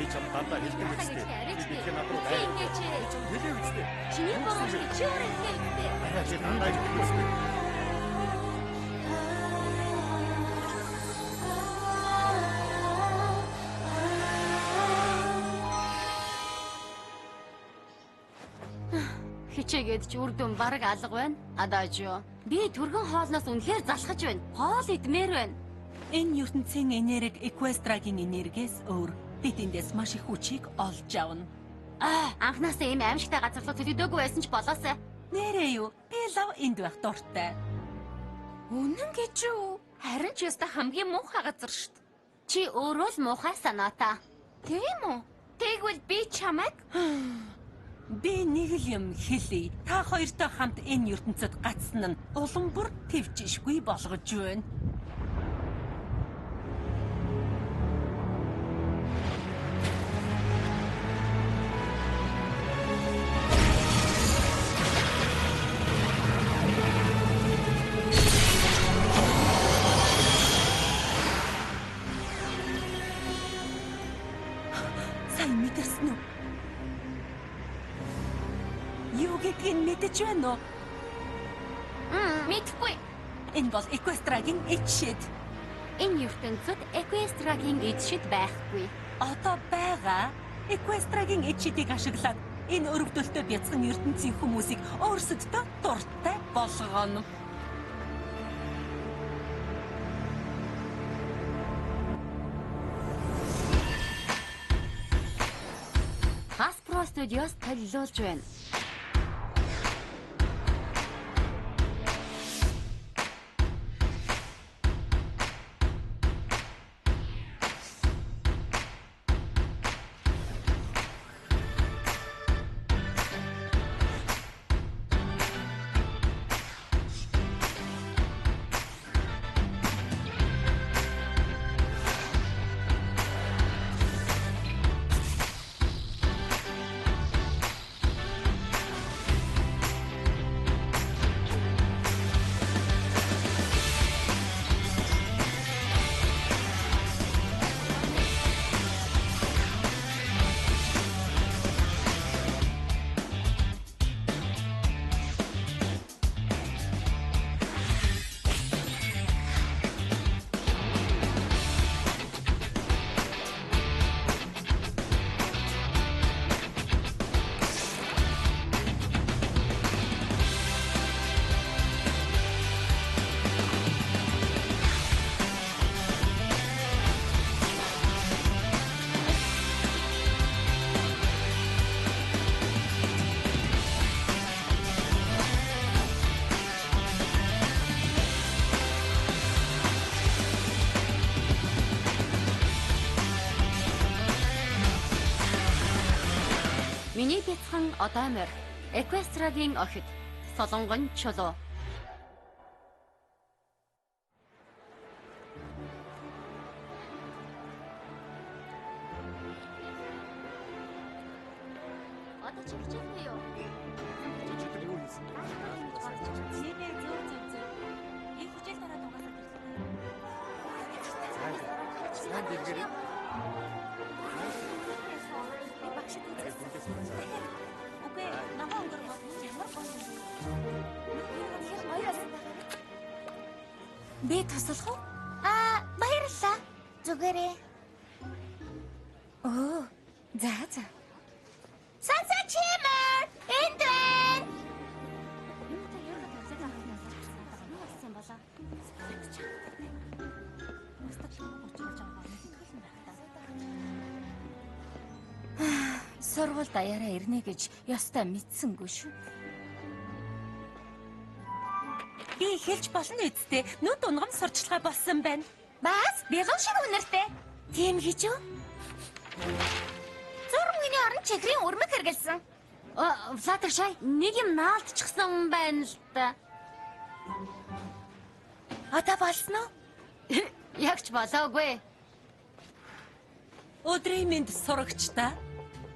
Би чам дандаа хэлдэг үстэй. Би над руу чи ингэж хэлээ үстэй. чиний боож чи өөрөө хэлээ. Арай чи дандаа хэлдэг үстэй. Хичээгээд ч үр дүн бараг алга байна. Адаажио. Би түргэн хоолноос үнэхээр залхаж байна. Хоол идмээр байна. Энэ ертөнцийн энерги Equestraгийн энергиэс өөр. Бид эндээс маш их хүчийг олж авна. Анхнаасаа ийм аимшигтай газар руу төлөвлөөгүй байсан ч болоосай. Нэрээ юу? Би лав энд байх дуртай. Үнэн гэж үү? Харин ч яста хамгийн муухай газар шүү дээ. Чи өөрөө л муухай санаатай. Тийм үү? Тэгвэл би чамайг Би нэг л юм хэлье. Та хоёртой хамт энэ ертөнцид гацсан нь улам бүр твжишгүй болгож байна. Сайн мэдэрсэн үү? Юу гэдгийг мэдэж байна уу? мэдхгүй. Энэ бол Equestraгийн эцшид. Энэ ертөнцид Equestraгийн эзшид байхгүй. Одоо байгаа Equestraгийн эцшидийг ашиглаад энэ өргөдөлтөд бяцхан ертөнцийн хүмүүсийг өөрсөддөө дуртай болгоно. Hasbro Studios төлөвлөж байна. Миний бяцхан одоо мөр Equestraгийн охид Солонгон чулуу. Одоо чи хичээлгүй юу? Чичдэг юу хийсэн? Нэрээ зөө. Их хичээл дараа дугаасаад ирсэн. Сайн дэлгэрээ. Үгүй, намаа өнгөрөх ямар Би туслах уу? Баярлалаа. Зүгээрээ. Оо, за. Санса чимэр. Энд байна. Сургууль даяараа ирнэ гэж ёстой мэдсэнгүй шүү. Би хэлж болно үсттэй. Нүд унгам сурчлагаа болсон байна. Бас бэлэн шиг үнэртэй. Тийм гэж үү? Зурмгийн орон чигрийн өрмөг хэргэлсэн. Fluttershy, нэг юм наалтчихсан байна л да. Одоо болсон уу? Яг ч болоогүй. Өдрийн мэнд сурагчдаа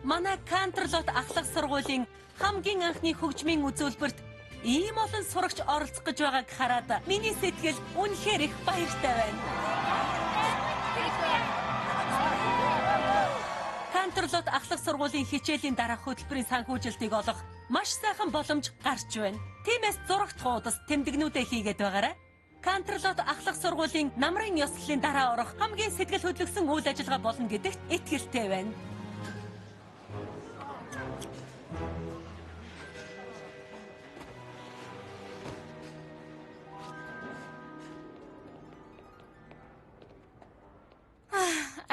манай Кантерлот ахлах сургуулийн хамгийн анхны хөгжмийн үзүүлбэрт ийм олон сурагч оролцох гэж байгааг хараад миний сэтгэл үнэхээр их баяртай байна. Кантерлот ахлах сургуулийн хичээлийн дараах хөтөлбөрийн санхүүжилтийг олох маш сайхан боломж гарч байна. Тиймээс зурагт хуудас тэмдэгнүүдээ хийгээд байгаарай. Кантерлот ахлах сургуулийн намрын ёслолын дараа орох хамгийн сэтгэл хөдлөсөн үйл ажиллагаа болно гэдэгт итгэлтэй байна.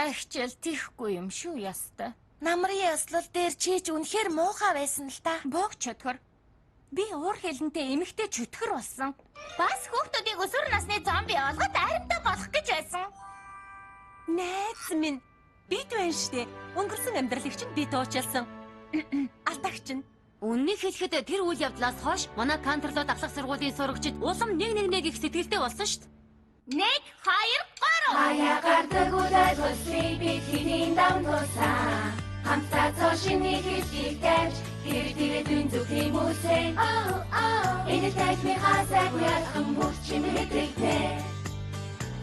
Ахичэл тийхгүй юм шүү яста. Намрын яслал дээр чийж үнэхээр муухай байсан л та. Бог чөтгөр. Би уур хилэнтэй эмэгтэй чөтгөр болсон. Бас хүүхдүүдийг өсвөр насны зомби олгоод аримтаа болох гэж байсан. Найз минь бид байна штэ. Өнгөрсөн амьдралыг чинь би дуучилсан. Алдагч нь. Үннийг хэлэхэд тэр үйл явдлаас хойш манай Кантерлот ахлах сургуулийн сурагчид улам нэг их сэтгэлтэй болсон шүү дээ. 1 2 3 Хаяа гардаг удаад хөсрий бид хэдийн дам тусаа хамтдаа цошины хэлтийг тавьж тэр дүйн зүгтийн үсээ энэ тайхны хасаг яхан бүх чимэтрэгтэй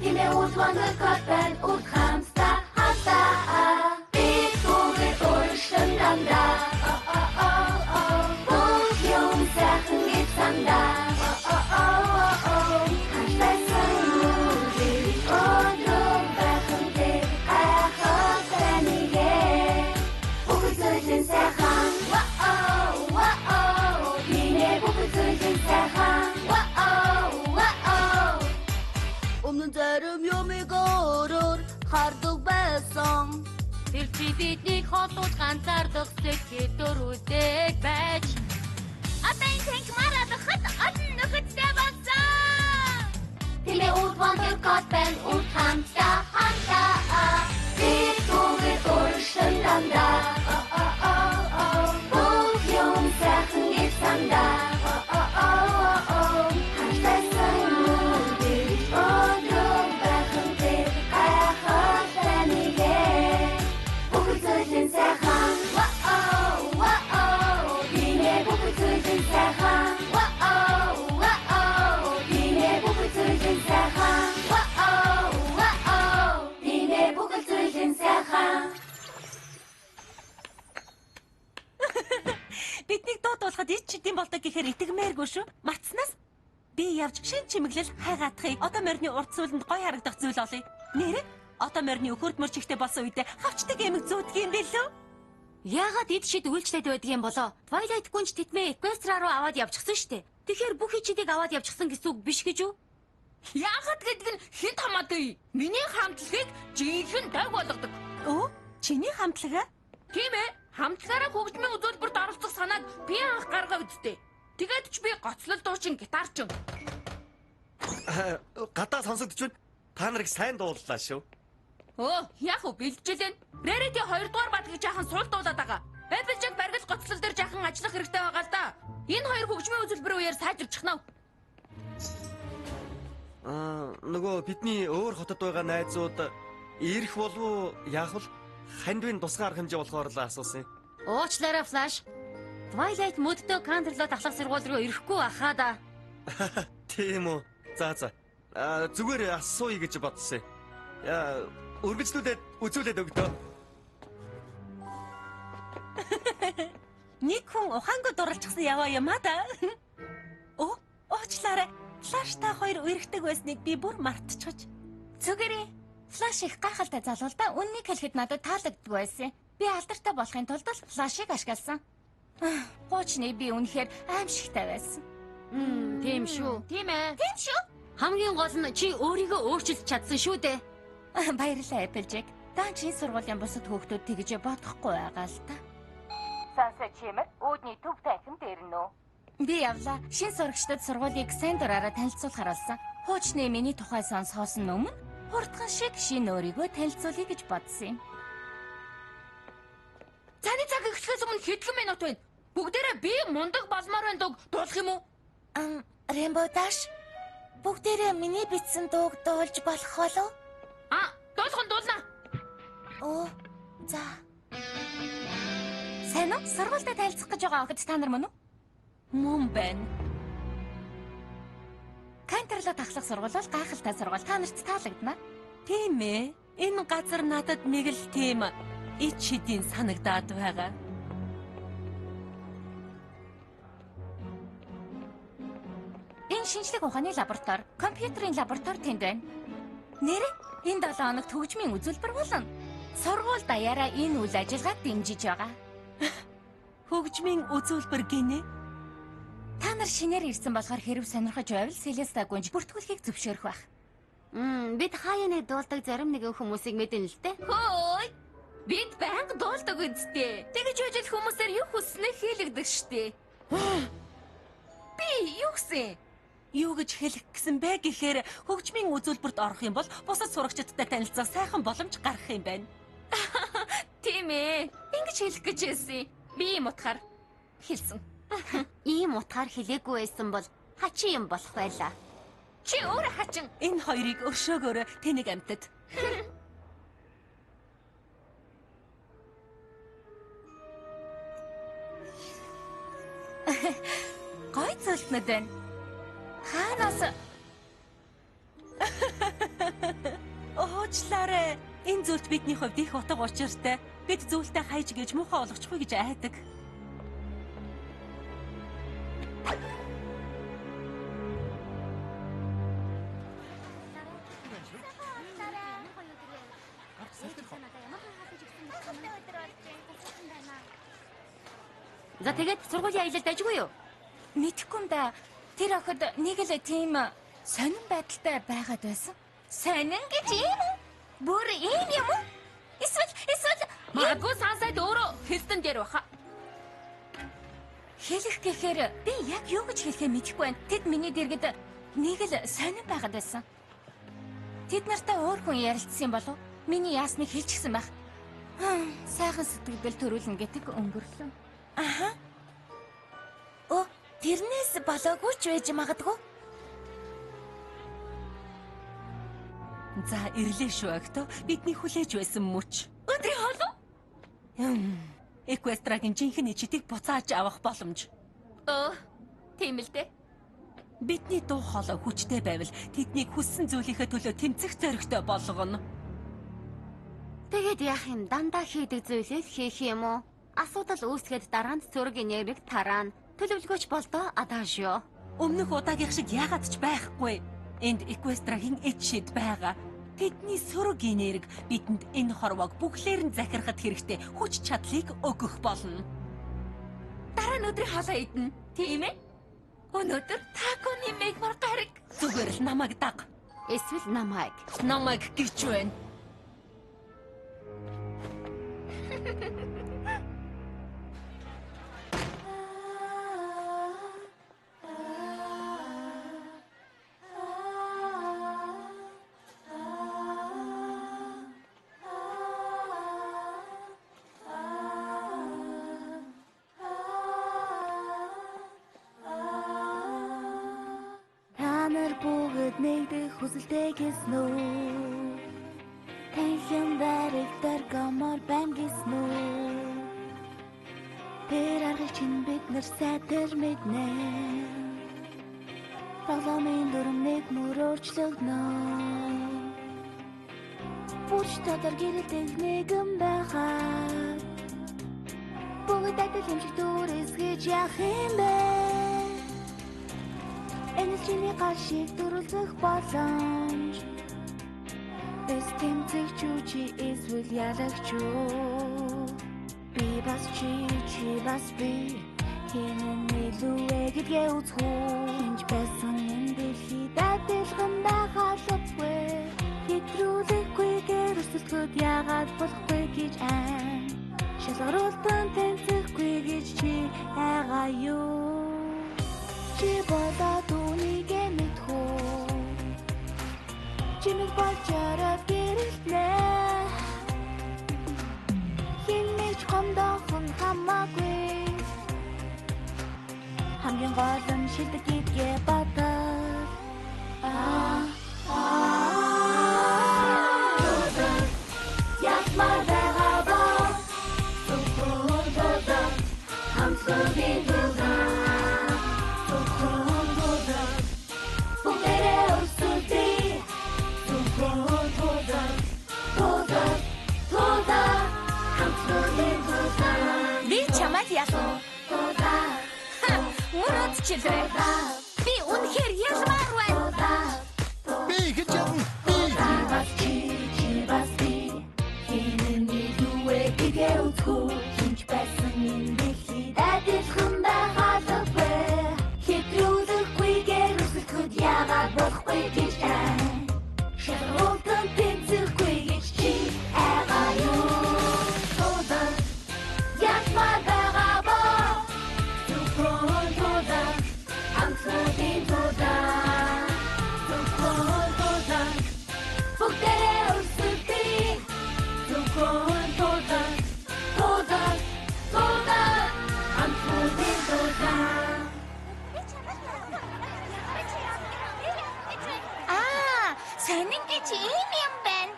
Тимээ улванг катан ут хамтдаа бид бүгд өөршөн дандаа бүх юм сайхан гисандаа Өмнө зарим юмыг өөрөөр хардаг байсан. Тэр чи биднийг холдуулж ганцаардах сэтгэл дөрүүдэй байж. Одоо энэ танк марадахад одон нөхөдтэй болсон. Тимээ улванг катан ут хамтдаа бид бүгд өөршөн дандаа бүх юм сайхан гисандаа Биднийг дуудуулахад ич чидийн болдог гэхээр итгэмээргүй шүү. Мартснаас би явж шин чимэглэл хайгаатахыг одоо морины урд сүүлэнд гой харагдах зүйл олъё. Нэр одоо морины өхөрт мөрчигтэй болсон үедээ хавчдаг эмэг зүүдг юм билүү? Яагаад эд шид үйлчлээд байдаг юм болоо? Twilight гүнж тэтмээ Equestria руу аваад явчихсан шүү дээ. Тэгэхээр бүх ичидийг аваад явчихсан гэсэн үг биш гэж үү? Яагаад гэдэг нь хэд хамаатай? Миний хамтлагийг жинхэнэ даг болгодог. Өө, чиний хамтлагаа? Тийм ээ. Хамтлагаараа хөгжмийн үзүүлбэрт оролцох санааг би анх гаргав үсттэй. Тэгээд ч би гоцлол дуучин гитарчин. Гадаа сонсогдож байна. Та нарыг сайн дууллаа шүү. Яг уу бэлдчихлээ. Rarity 2 дугаар бадгийг жаахан суул дуулаад байгаа. Applejack баргал гоцлол дээр жаахан ажиллах хэрэгтэй байгаа л да. Энэ хоёр хөгжмийн үзүүлбэрийн үеэр сайжирчих нь. Нөгөө бидний өөр хотод байгаа найзууд ирэх болов яах вэ? Хандвын тусгаар арга хэмжээ болохоор л асуусан. Уучлаарай Flash. Twilight мөддөө Кантерлот ахлах сургууль руу ирэхгүй ахаа да. Тийм үү. За. Зүгээр асууя гэж бодсон. Үргэлжлүүлээд үзүүлээд өгдөө. Нэг хүн ухаангүй дурлцсан яваа юм а да. Уучлаарай. Flash та хоёр үерхдэг байсныг би бүр мартчихж. Зүгээрээ. Flash их гайхалтай залуу л да. Үннийг хэлэхэд надад таалагддаг байсан. Би алдартай болохын тулд л Flash-ыг ашигласан. Хуучны би үнэхээр аимшигтай байсан. Тийм шүү. Тийм ээ. Тийм шүү. Хамгийн гол нь чи өөрийгөө өөрчилж чадсан шүү дээ. Баярлалаа Applejack. Дан чинь сургуулийн бусад хүүхдүүд тэгж бодохгүй байгаа л та. Сансаа чимээ үүдний төв танхим дээр нөө. Би явлаа. Шинэ сурагчдад сургуулийг сайн дураараа танилцуулахар болсон. Хуучны миний тухай сонсохоос өмнө хурдхан шиг шинэ өөрийгөө танилцуулъя гэж бодсон юм. Цааны цаг эхлэхээс өмнө хэдхэн минут байна? Бүгдээрээ би мундаг болмоор байна дууг дуулах юм уу? Rainbow Dash бүгдээрээ миний бичсэн дууг дуулж болох болов? Дуулах нь дуулнаа. За. Сайн уу? Сургуультай танилцах гэж байгаа охид та нар мөн үү? Мөн байна. Кантерлот ахлах сургууль бол гайхалтай сургууль. Та нарт таалагдана. Тийм ээ. Энэ газар надад нэг л тийм ич хэдийн санагдаад байгаа. Энэ шинжлэх ухааны лаборатори, компьютерийн лаборатори тэнд байна. Нэрээ энэ 7 хоногт хөгжмийн үзүүлбэр болно. Сургууль даяараа энэ үйл ажиллагааг дэмжиж байгаа. Хөгжмийн үзүүлбэр гинэ. Та нар шинээр ирсэн болохоор хэрв сонирхож байвал Селеста гүнж бүртгүүлэхийг зөвшөөрөх байх. Бид хаяаны дуулдаг зарим нэгэн хүмүүсийг мэдэн л дээ. Хөөй! Бид байнга дуулдаг үсттэй. Тэгэж үжил хүмүүсээр юу хүснээ хийлэгдэг штэ. Би юу гэсэн? Юу гэж хэлэх гэсэн бэ гэхээр хөгжмийн үзүүлбэрт орох юм бол бусад сурагчдтай танилцах сайхан боломж гарах юм байна. Тийм ээ. Ингэж хэлэх гэж хэлсэн. Би юм утгаар хэлсэн. Ийм утгаар хэлээгүй байсан бол хачин юм болох байлаа. Чи өөрөө хачин. Энэ хоёрыг өршөөгөөрөө тэнийг амьтад. Гой зөвлөнөд байна. Хаанаас Оочлаарэ. Энэ зүйлт бидний хувьд их утга учиртай. Бид зүйлтэй хайж гэж муухай олгочихгүй гэж айдаг. За тэгээд сургуулийн аялалд ажгүй юу? мэдхгүй юм да. Тэр охид нэг л тийм сонин байдалтай байгаад байсан. Сонин гэж юм уу? Бүр ийм юм уу? Эсвэл Магадгүй сансайд өөрөө хэлсэн дээр баха. хэлэх гэхээр би яг юу гэж хэлэхээ мэдэхгүй байна. Тэд миний дэргэд нэг л сонин байгаад байсан. Тэд нартай өөр хүн ярилцсан болов? Миний яасныг хэлчихсэн байх. Сайхан сэтгэл төрүүлнэ гэдэг өнгөрлөө. Аха. Оо, тэрнээс болоогүй ч байж магадгүй. За ирлээ шүү агтаа. Бидний хүлээж байсан мөч. Өдрийн хоолой? Эквестрагийн жинхэнэ читийг буцааж авах боломж. Тийм л дээ. Бидний дуу хоолой хүчтэй байвал тэднийг хүссэн зүйлийнхээ төлөө тэмцэх зоригтой болгоно. Тэгээд яах юм? Дандаа хийдэг зүйлээ хийх юм уу? Асуудал үүсгээд дараа нь зургийн нэрийг тараана. Төлөвлөгөөч болдоо адажио. Өмнөх удаагийнх шиг яагаад ч байхгүй. Энд Эквестрагийн эд шид байгаа. Тэдний сөрөгийн нэрэг бидэнд энэ хорвоог бүхлээр нь захирахад хэрэгтэй хүч чадлыг өгөх болно. Дараа нь өдрийн хоолой идэнэ. Тийм ээ? Өнөөдөр таконы мегмар гараг. Зүгээр л намайг даг. Эсвэл намайг. Намайг гэж байна. Нэгдэх хүсэлтэй гэсэн үү? Тэйхэн баригдаар гомор байн гэсэн үү? Тэр аргыг чинь бид нар сайтар мэднэ. Тоглоомын дүрмийг мөрөөчлөгнө. Бүч татар гэрэлтэх нэгэн байхад бүгд адил юм шиг дүрсгэж яах юм бэ? Энэ чиний гашиг дүрлэх боломж. Эс тэмцэх чи эсвэл ялагч юу? Би бас чи бас би. Хинэн илүү гэдгээ үзхүү. Хинж байсан энэ дэлхийд адилхан байхад үгүй. Хэтрүүлэхгүйгээр өсөлтгöd яагаад болохгүй гэж айн. Шалгаруултан тэнцэхгүй гэж чи айгаа юу? Чи болоод үнийг мэдхүү. Чимэг болчороод гэрэлтнэ. Хинэж гомдохон хамаагүй. Хамгийн гол нь шилдэг гэдгээ бодол. Ясмар байгаа ба. Зүгтээ хамсгийн ичил бай. Би үнэхээр ялмаар байна. Би хийж явна. Сонин гэж ийм юм байна.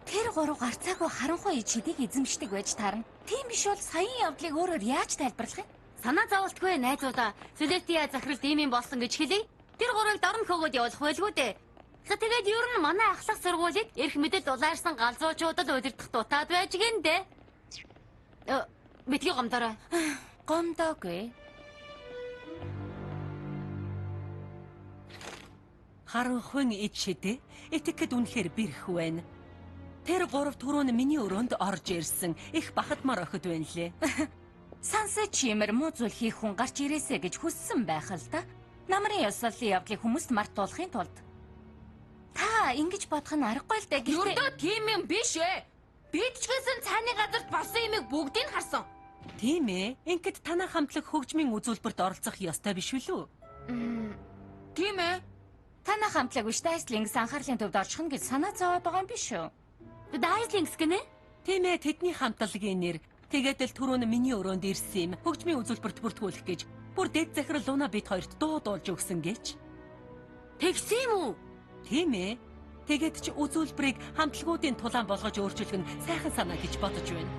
Тэр гурав гарцаагүй харанхуй ич хэдийг эзэмшдэг байж таарна. Тийм биш бол саяын явдлыг өөрөөр яаж тайлбарлах юм? Санаа зовлтгүй найзуудаа. Селестия захиралд ийм юм болсон гэж хэлье. Тэр гурвыг дорн хөгөөд явуулах байлгүй дээ. Тэгээд ер нь манай ахлах сургуулийг эрх мэдэл улаарсан галзуучуудад удирдах дутаад байж гэнэ. Битгий гомдорой. Гомдоогүй. Харанхуйн ид шидэ этикэд үнэхээр бэрх байна. Тэр гурав түрүүн миний өрөөнд орж ирсэн. Их бахадмаар охид байна лээ. Сансаа чимэр муу зүйл хийх хүн гарч ирээсэ гэж хүссэн байх л да. Намрын ёслолын явдлыг хүмүүст мартуулахын тулд. Та ингэж бодох нь аргагүй л дээ. Юурдөө тийм юм биш ээ. Бид ч гэсэн цааны газарт болсон юмыг бүгдийг харсан. Тийм ээ. Ингээд танаа хамтлаг хөгжмийн үзүүлбэрт оролцох ёстой биш үү? Тийм ээ. Танаа хамтлаг Штайслингс анхаарлын төвд орчих нь гэж санаа зовоод байгаа юм биш үү? Дайслингс гинэ? Тийм ээ, тэдний хамтлагийн нэр. Тэгээд л түрүүн миний өрөөнд ирсэн юм. Хөгжмийн үзүүлбэрт бүртгүүлэх гэж. Бүр дэд захирал Луна бид хоёрт дуулж өгсөн гэж. Тэгсэн юм уу? Тийм ээ. Тэгээд ч үзүүлбэрийг хамтлагуудын тулаан болгож өөрчилөх нь сайхан санаа гэж бодож байна.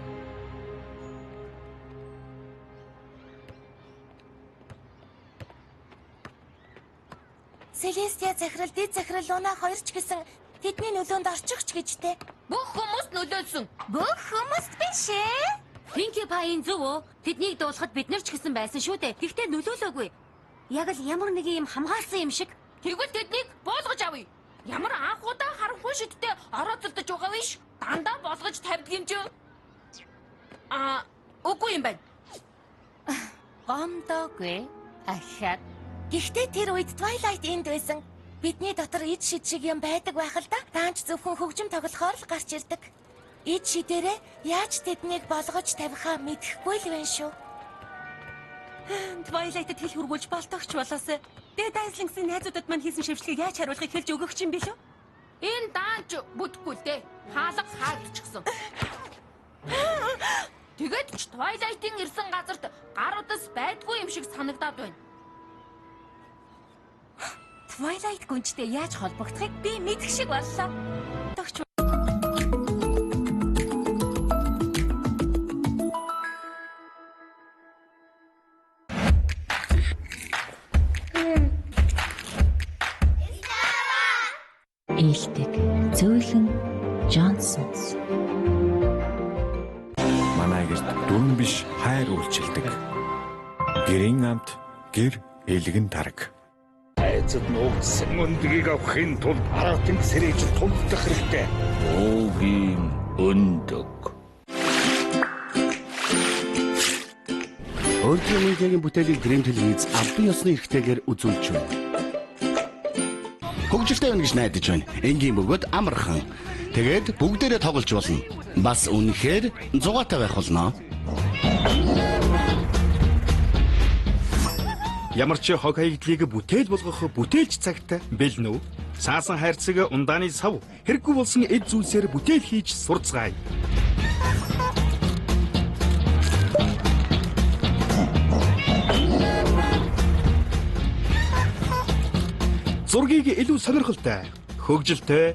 Селестия захирал, дэд захирал Луна хоёр ч гэсэн тэдний нөлөөнд орчих ч гэжтэй. Бүх хүмүүс нөлөөлсөн. Бүх хүмүүст биш ээ. Пинки Пайн зөв үү? Тэднийг дуулахад бид нар ч гэсэн байсан шүү дээ. Гэхдээ нөлөөлөөгүй. Яг л ямар нэг юм хамгаалсан юм шиг. Тэгвэл тэднийг буулгаж авъя. Ямар анхудаа харанхуй шидтэй орооцолдож байгаа биш. Дандаа болгож тавьдаг юм чинь. Үгүй юм байна. Гомдоогүй. Ахаад. Гэхдээ тэр үед Twilight энд байсан. Бидний дотор ид шид шиг юм байдаг байх л да. Даанч зөвхөн хөгжим тоглохоор л гарч ирдэг. Ид шидээрээ яаж тэднийг болгож тавихаа мэдэхгүй л байна шүү. Twilight-д хэл хургуулж болтогч болоосаа. Дэд Дайслингсийн найзуудад мань хийсэн шившлгийг яаж хариулахыг хэлж өгөх юм билүү? Энэ даанч бүтэхгүй л дээ. Хаалга хаагдчихсан. Тэгээд ч Twilight-ийн ирсэн газарт гар удас байдгүй юм шиг санагдаад байна. Twilight гүнжтэй яаж холбогдохыг би мэдэх шиг боллоо. Тогч Ээлдэг зөөлөн Джонсонс. Манай гэрт дүн биш хайр үйлчилдэг. Гэрийн амт гэр элгэн тараг. Айцад нуугдсан өндгийг авахын тулд аратын сэрэж тулдах хэрэгтэй. Уугийн өндөг. Өөрийн музейгийн бүтээлийг Dream телевиз албан ёсны эрхтэйгээр үзүүлж байна. Хөгжилтэй байна гэж найдаж байна. Энгийн бөгөөд амархан. Тэгээд бүгдээрээ тоглож болно. Бас үнэхээр зугаатай байх болно. Ямар ч хог хаягдлыг бүтээл болгох бүтээлч цагт бэлнэ үү? Саасан хайрцаг ундааны сав хэрэггүй болсон эд зүйлсээр бүтээл хийж сурцгаая. Зургийг илүү сонирхолтой, хөгжилтэй,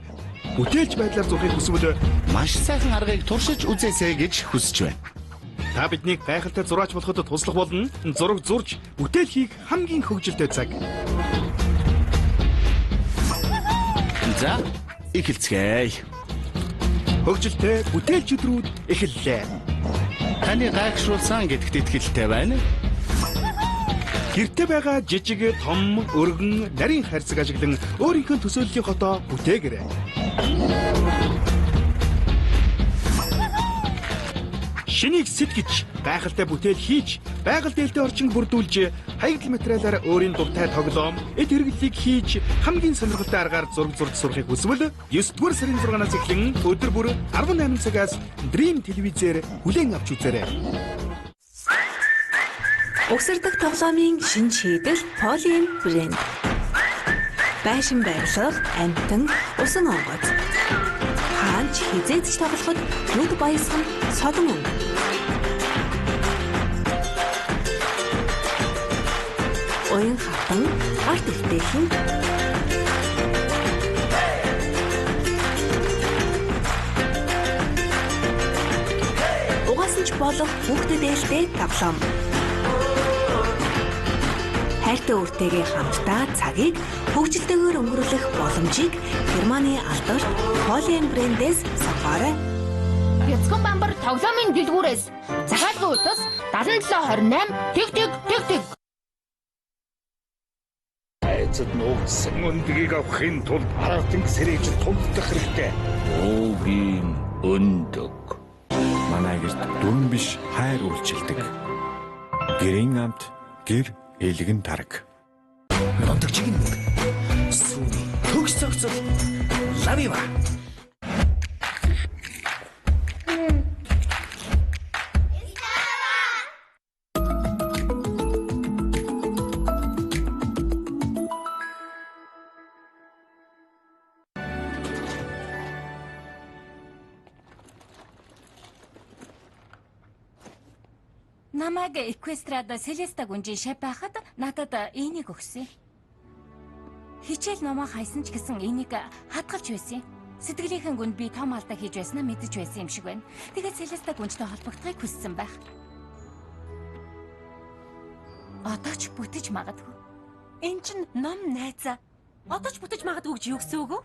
бүтээлч байдлаар зурхийг хүсвэл Маш сайхан аргыг туршиж үзээсэй гэж хүсэж байна. та биднийг гайхалтай зураач болоход туслах болно. Зураг зурж, бүтээл хийх хамгийн хөгжилтэй цаг. За, эхэлцгээе. Хөгжилтэй бүтээлч өдрүүд эхэллээ. таны гайхшруулсан гэдэгт итгэлтэй байна. Гэртээ байгаа жижиг, том, өргөн, нарийн хайрцаг ажиглан өөрийнхөө төсөөллийн хотоо бүтээгээрэй. Шинийг сэтгэж, гайхалтай бүтээл хийж, байгаль дээлтэй орчин бүрдүүлж, хаягдл материалаар өөрийн дуртай тоглоом, эд хэрэглэлийг хийж, хамгийн сонирхолтой аргаар зураг зурж сурахыг хүсвэл 9-р сарын 6-наас эхлэн өдөр бүр 18 цагаас Dream телевизээр хүлээн авч үзээрэй. Угсардаг тоглоомын шинэ шийдэл Polyam брэнд. Байшин барилга, амтан, усан онгоц. Хаанч хизээч тоглоход нүд баясган содон өнгө. Оюун хатан, арт үлдээхэн. Угаасч болох хүүхдэд ээлтэй тоглоом. Хайртай үртэйгээ хамтдаа цагийг хөгжилтэйгээр өнгөрүүлэх боломжийг Германы алдарт Polyam брэндээс сонгоорой. Бяцхан бамбар тоглоомын дэлгүүрээс захиалгын утас 7728 тэг. Айцад нуугдсан өндгийг авахын тулд аргатын сэрэж тулдах хэрэгтэй. Өөгийн өндөг. Манай гэрт дүрэн биш хайр үйлчилдэг. Гэрийн амт гэр элгэн тараг. Онтогчиг нь сүүний төгс цогцол лавива. Намайг Эквестрада Селеста гүнжийн шав байхад надад энийг өгсөн. Хичээл номоо хайсан ч гэсэн энийг хадгалж байсан. Сэтгэлийнхэн гүнд би том алдаа хийж байснаа мэдэж байсан юм шиг байна. Тэгээд Селеста гүнжтэй холбогдохыг хүссэн байх. Одоо ч бүтэж магадгүй. Энд чинь ном найзаа. Одоо ч бүтэж магадгүй гэж юу гэсэн үг вэ?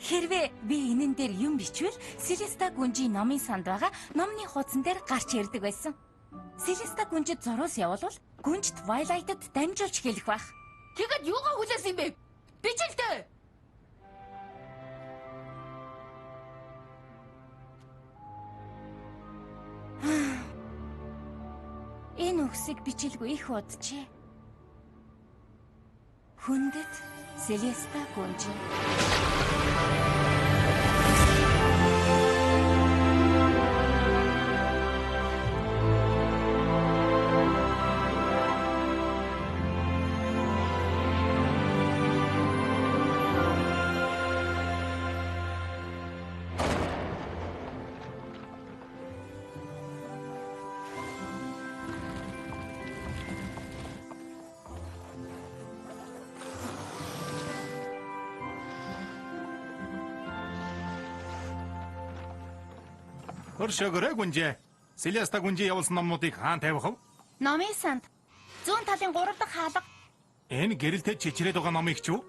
Хэрвээ би энэн дээр юм бичвэл Селеста гүнжийн номын санд байгаа номны хуудсан дээр гарч ирдэг байсан. Селеста гүнжид зуруус явуулвал гүнж Twilight-д дамжуулж хэлэх байх. Тэгэд юугаа хүлээсэн юм бэ? Бижилдэ. Энэ үгсийг бижилгүй их удажээ. Хүндэт Селеста гүнж. Хөршөөрэй гүнжээ. Селеста гүнжийн явуулсан номнуудыг хаан тавих вэ? Номын санд. Зүүн талын 3 дахь хаалга. Энэ гэрэлтэй чичрээд байгаа номыг ч юу?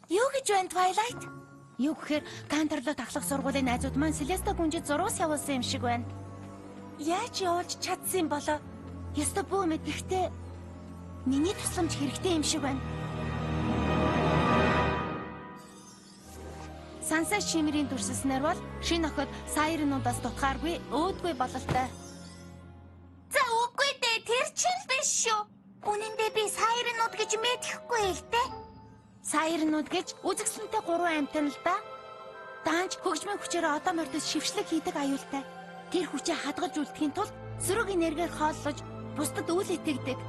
Юу гэж байна Twilight? Юу гэхээр Кантерлот ахлах сургуулийн найзууд маань Селеста гүнжид зуруус явуулсан юм шиг байна. Яаж явуулж чадсан болоо? Яста бүү мэдрэхтэй миний тусламж хэрэгтэй юм шиг байна. Сансаа шимрийн дүрсэлснээр бол шинэ охид Сайрнуудаас дутгааргүй өөдгүй бололтой. За үгүй дээ тэр чинь биш шүү. Үнэндээ би Сайрнууд гэж мэдэхгүй л дээ. Сайрнууд гэж үзэгсэнтэй 3 амтан л да. Даанч хөгжмийн хүчээр одоо мордос шившлэг хийдэг аюултай. Тэр хүчээ хадгалж үлдэхийн тулд сөрөг энергээр хооллож бусдад үйл итгэдэг.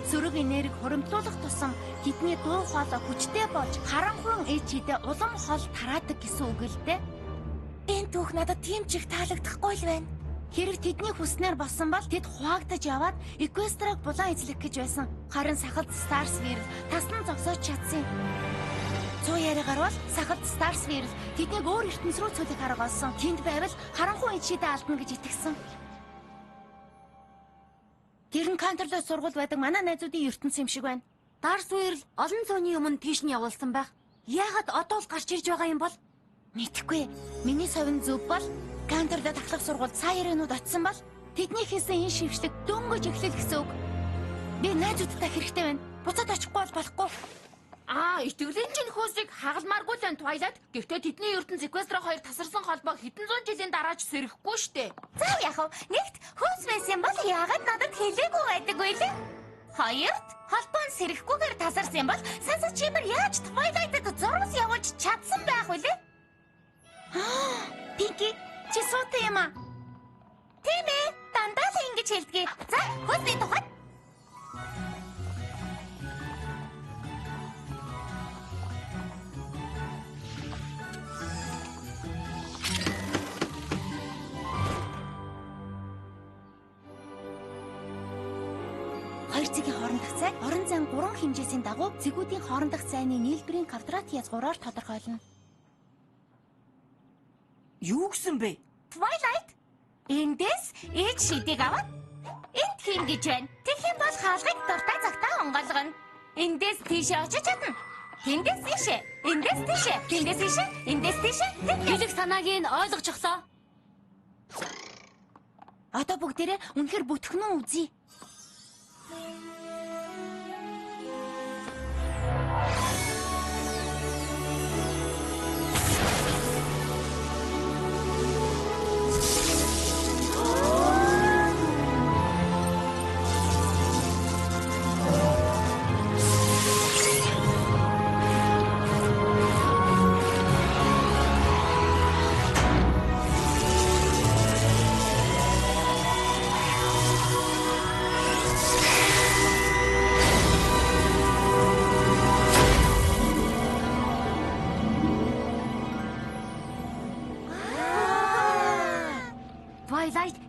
Сөрөг энерги хуримтлуулах тусам тэдний дуу хоолой хүчтэй болж харанхуйн ээж хідэ улам хол тараадаг гэсэн үг л дээ. Энэ түүх надад тийм ч их таалагдахгүй л байна. Хэрэг тэдний хүснээр болсон бол тэд хуваагдаж яваад Эквестраг булан эзлэх гэж байсан. Харин сахалт Старсвирл тасн зогсоож чадсан. Цуу яриагаар бол сахалт Старсвирл тэднийг өөр ертөнц рүү цөлөх арга олсон. Тэнд байвал харанхуй ээж хідэ алдна гэж итгэсэн. Тэр нь Кантерлот сургууль байдаг манай найзуудын ертөнц юм шиг байна. Дарс үерл олон зууны өмнө тийш нь явуулсан байх. Яагаад одоо л гарч ирж байгаа юм бол? Мэдхгүй. Миний совин зөв бол Кантерлот ахлах сургуульд саярынууд очсон бол тэдний хийсэн энэ шившлэг дөнгөж эхлэл гэсэн үг. Би найзуудтай хэрэгтэй байна. Буцаад очихгүй бол болохгүй. Итгэлийн чинь хөөсийг хагалмааргүй л энэ Twilight. Гэхдээ тэдний ертөнц Equestria 2 тасарсан холбоо хэдэн зуун жилийн дараач сэрэхгүй штэ. За яах вэ? Нэгт хөөс байсан бол яагаад надад хэлээгүй байдаг вэ лээ? Хоёрт холбоо нь сэрэхгүйгээр тасарсан бол Санса чимэр яаж Twilight-д зурвас явуулж чадсан байх вэ? Пинки, чи суутай юм аа? Тийм ээ, дандаа л ингэж хэлдэг. За, хөөсний тухайд. Хоёр цэгийн хоорондох цай, орон зайн 3 хэмжээсийн дагуу цэгүүдийн хоорондох цайны нийлбэрийн квадрат хязгаараар тодорхойлно. Юу гэсэн бэ? Twilight. Эндээс ээж шидийг аваад энд хийн гэж байна. Тэгэх юм бол хаалгыг дуртай цагтаа онгойлгоно. Эндээс тийшээ очиж чадна. Тэндээс тийшээ, эндээс тийшээ, тэндээс тийшээ, эндээс тийшээ. Билэг санааг нь ойлгож өгсөн. Одоо бүгдээрээ үнэхээр бүтгэнүү үзье.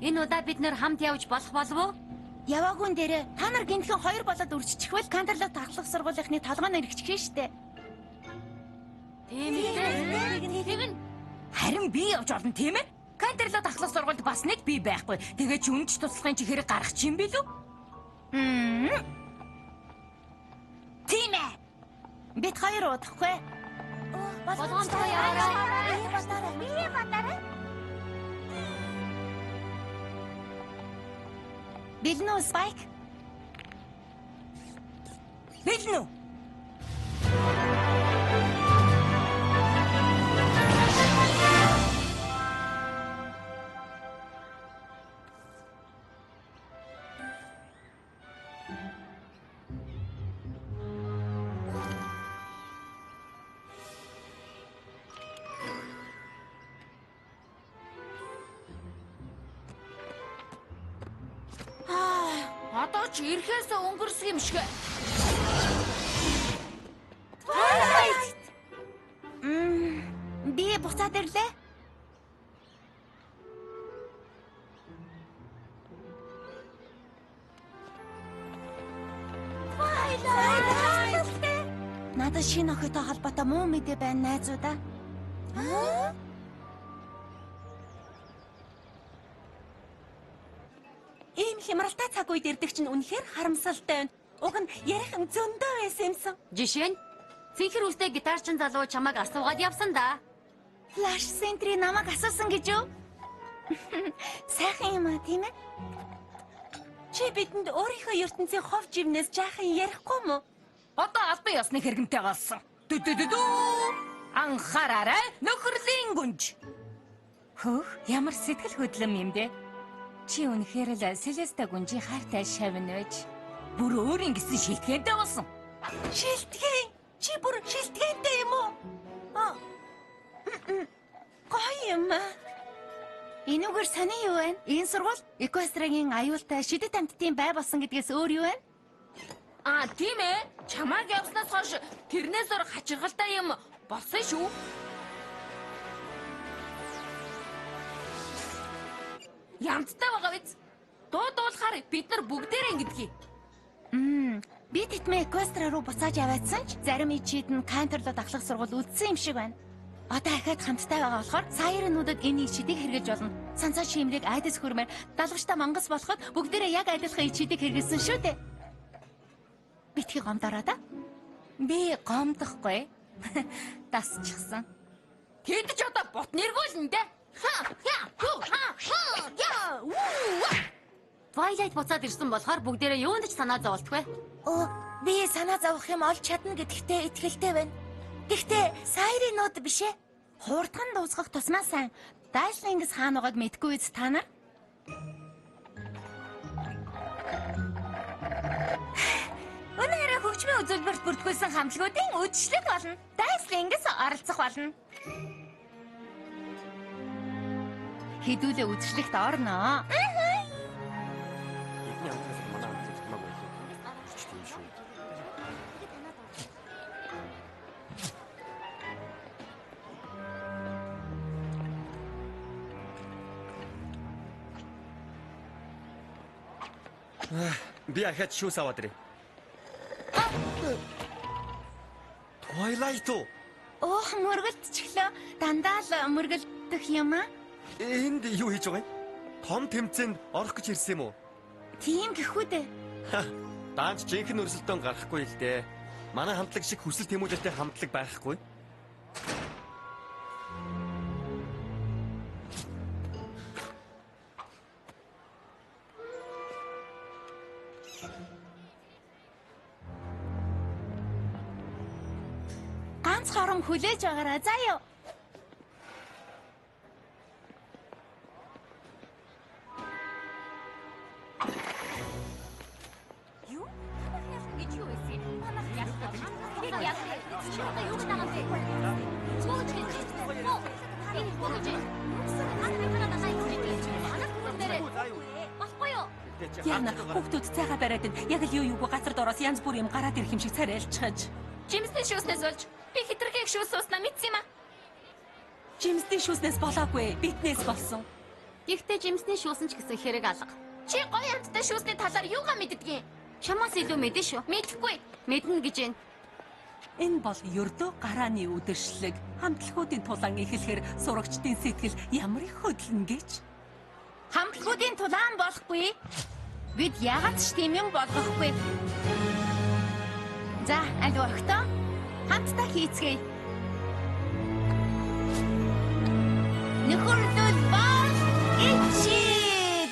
Энэ удаа бид нэр хамт явж болох болов уу? Яваагүй нэрэ. Та нар гинтхэн 2 болоод үржчихвэл Кантерлот ахлах сургуулийн толгойн эргэчихэн штэ. Тийм ээ. Харин би явж олно тийм ээ? Кантерлот ахлах сургуульд бас нэг би байхгүй. Тэгээ ч үнж туслахын чи хэрэг гарах чинь билүү? Тийм ээ. Бид хоёр удахгүй. Болгоомжтой яваарай. Би батараа. Бэлнэ үү, Spike? Бэлнэ үү? Одоо ч ирэхээс өнгөрсөн юм шиг. Twilight! Би буцаад ирлээ. Twilight! Надад шинэ охитой холбоотой муу мэдээ байна найзуудаа. Ийм хямралтай цаг үед ирдэг чинь үнэхээр харамсалтай байна. Уг нь ярих зөндөө байсан юмсан. Жишээ нь цэнхэр үлтэй гитарчин залуу чамайг асуугаад явсан да. Flash Sentry намайг асуусан гэж юу? Сайхан юм аа, тийм ээ? Чи бидэнд өөрийнхөө ертөнцийн хов живнээс жаахан ярихгүй мó? Одоо албан ёсны хэрэгмтэй болсон. Анхаараарай, нөхөрлийн гүнж. Хөөх, ямар сэтгэл хөдлөм юм бэ? Чи үнэхээр л Селеста гүнжийн хайртай шавн байж бүр өөрийн гэсэн шилтгэнтэй болсон. Шилтгэн? Чи бүр шилтгэнтэй юм уу? Гоё юм аа. Энүүгээр сони юу вэ? Энэ сургууль Equestria-гийн аюултай шидэт амьтдын бай болсон гэдгээс өөр юу вэ? Тийм ээ. Чамайг явснаас хойш тэрнээс өөр хачиргалтай юм болсон шүү. Ямттай байгаа биз? Дуулахаар бид нар бүгдээрээ ингэдэг. Би тэтмээ Equestria руу буцааж аваадсан ч зарим ичид нь Кантерлот ахлах сургууль үлдсэн юм шиг байна. Одоо ахаад хамттай байгаа болохоор сайрнуудад энэ ич шидийг хэрэглэж болно. Санцаа чимрийг айдас хөрмээр далгачтай мангас болоход бүгдээрээ яг адилхан ич шидийг хэрэглэсэн шүү дээ. Битгий гомдороо да. Би гомдохгүй. Дасчихсан. Тэд ч одоо бот нэргүүлнэ дээ. Twilight буцаад ирсэн болохоор бүгдээрээ юунд ч санаа зоволтгүй. Би санаа зовох юм олж чадна гэдэгтээ итгэлтэй байна. Гэхдээ сайрнууд биш ээ. Хуурдхан дуусгах тусмаа сайн Дайслингс хаануугаг мэдгүй үз та нар? Өнөөдөр хөгжмийн үзүүлбэрт бүртгүүлсэн хамтлагуудын үдшилт болно. Дайслингс оролцох болно. Хэдүүлээ үдшилтэд орно. Би ахаад шүүс аваад ирээ. Twilight уу? Мөргөлдчихлөө. Дандаа л мөргөлдөх юм аа. Энд юу хийж байгаа юм? Том тэмцээнд орох гэж ирсэн юм уу? Тийм гэхүү дээ. Даанч жинхэнэ өрсөлдөөн гарахгүй л дээ. Манай хамтлаг шиг хүсэл тэмүүлэлтэй хамтлаг байхгүй. Ганц хорон хүлээж байгаарай заа юу. Яна хүүхдүүд цайгаа бариад яг л юу газар дороос янз бүр юм гараад ирэх юм шиг царайлчхаж. Жимсний шүүснээс болж би хитрхийг шүүс сууснаа мэдсэн юм аа. Жимсний шүүснээс болоогүй, битнээс болсон. Гэхдээ жимсний шүүсэн ч гэсэн хэрэг алга. Чи гоё амттай шүүсний талаар юугаа мэддгийг? Чамаас илүү мэдэн шүү. Мэдэхгүй. Мэднэ гэж байна. Энэ бол ердөө гарааны үдшилэг. Хамтлагуудын тулаан эхлэхээр сурагчдын сэтгэл ямар их хөдлөн гэж. Хамтлагуудын тулаан болохгүй. Бид ягаад ч тийм юм болгохгүй. За, аль өрхтөө хамтдаа хийцгээе. Нөхөрлөл бол ичид.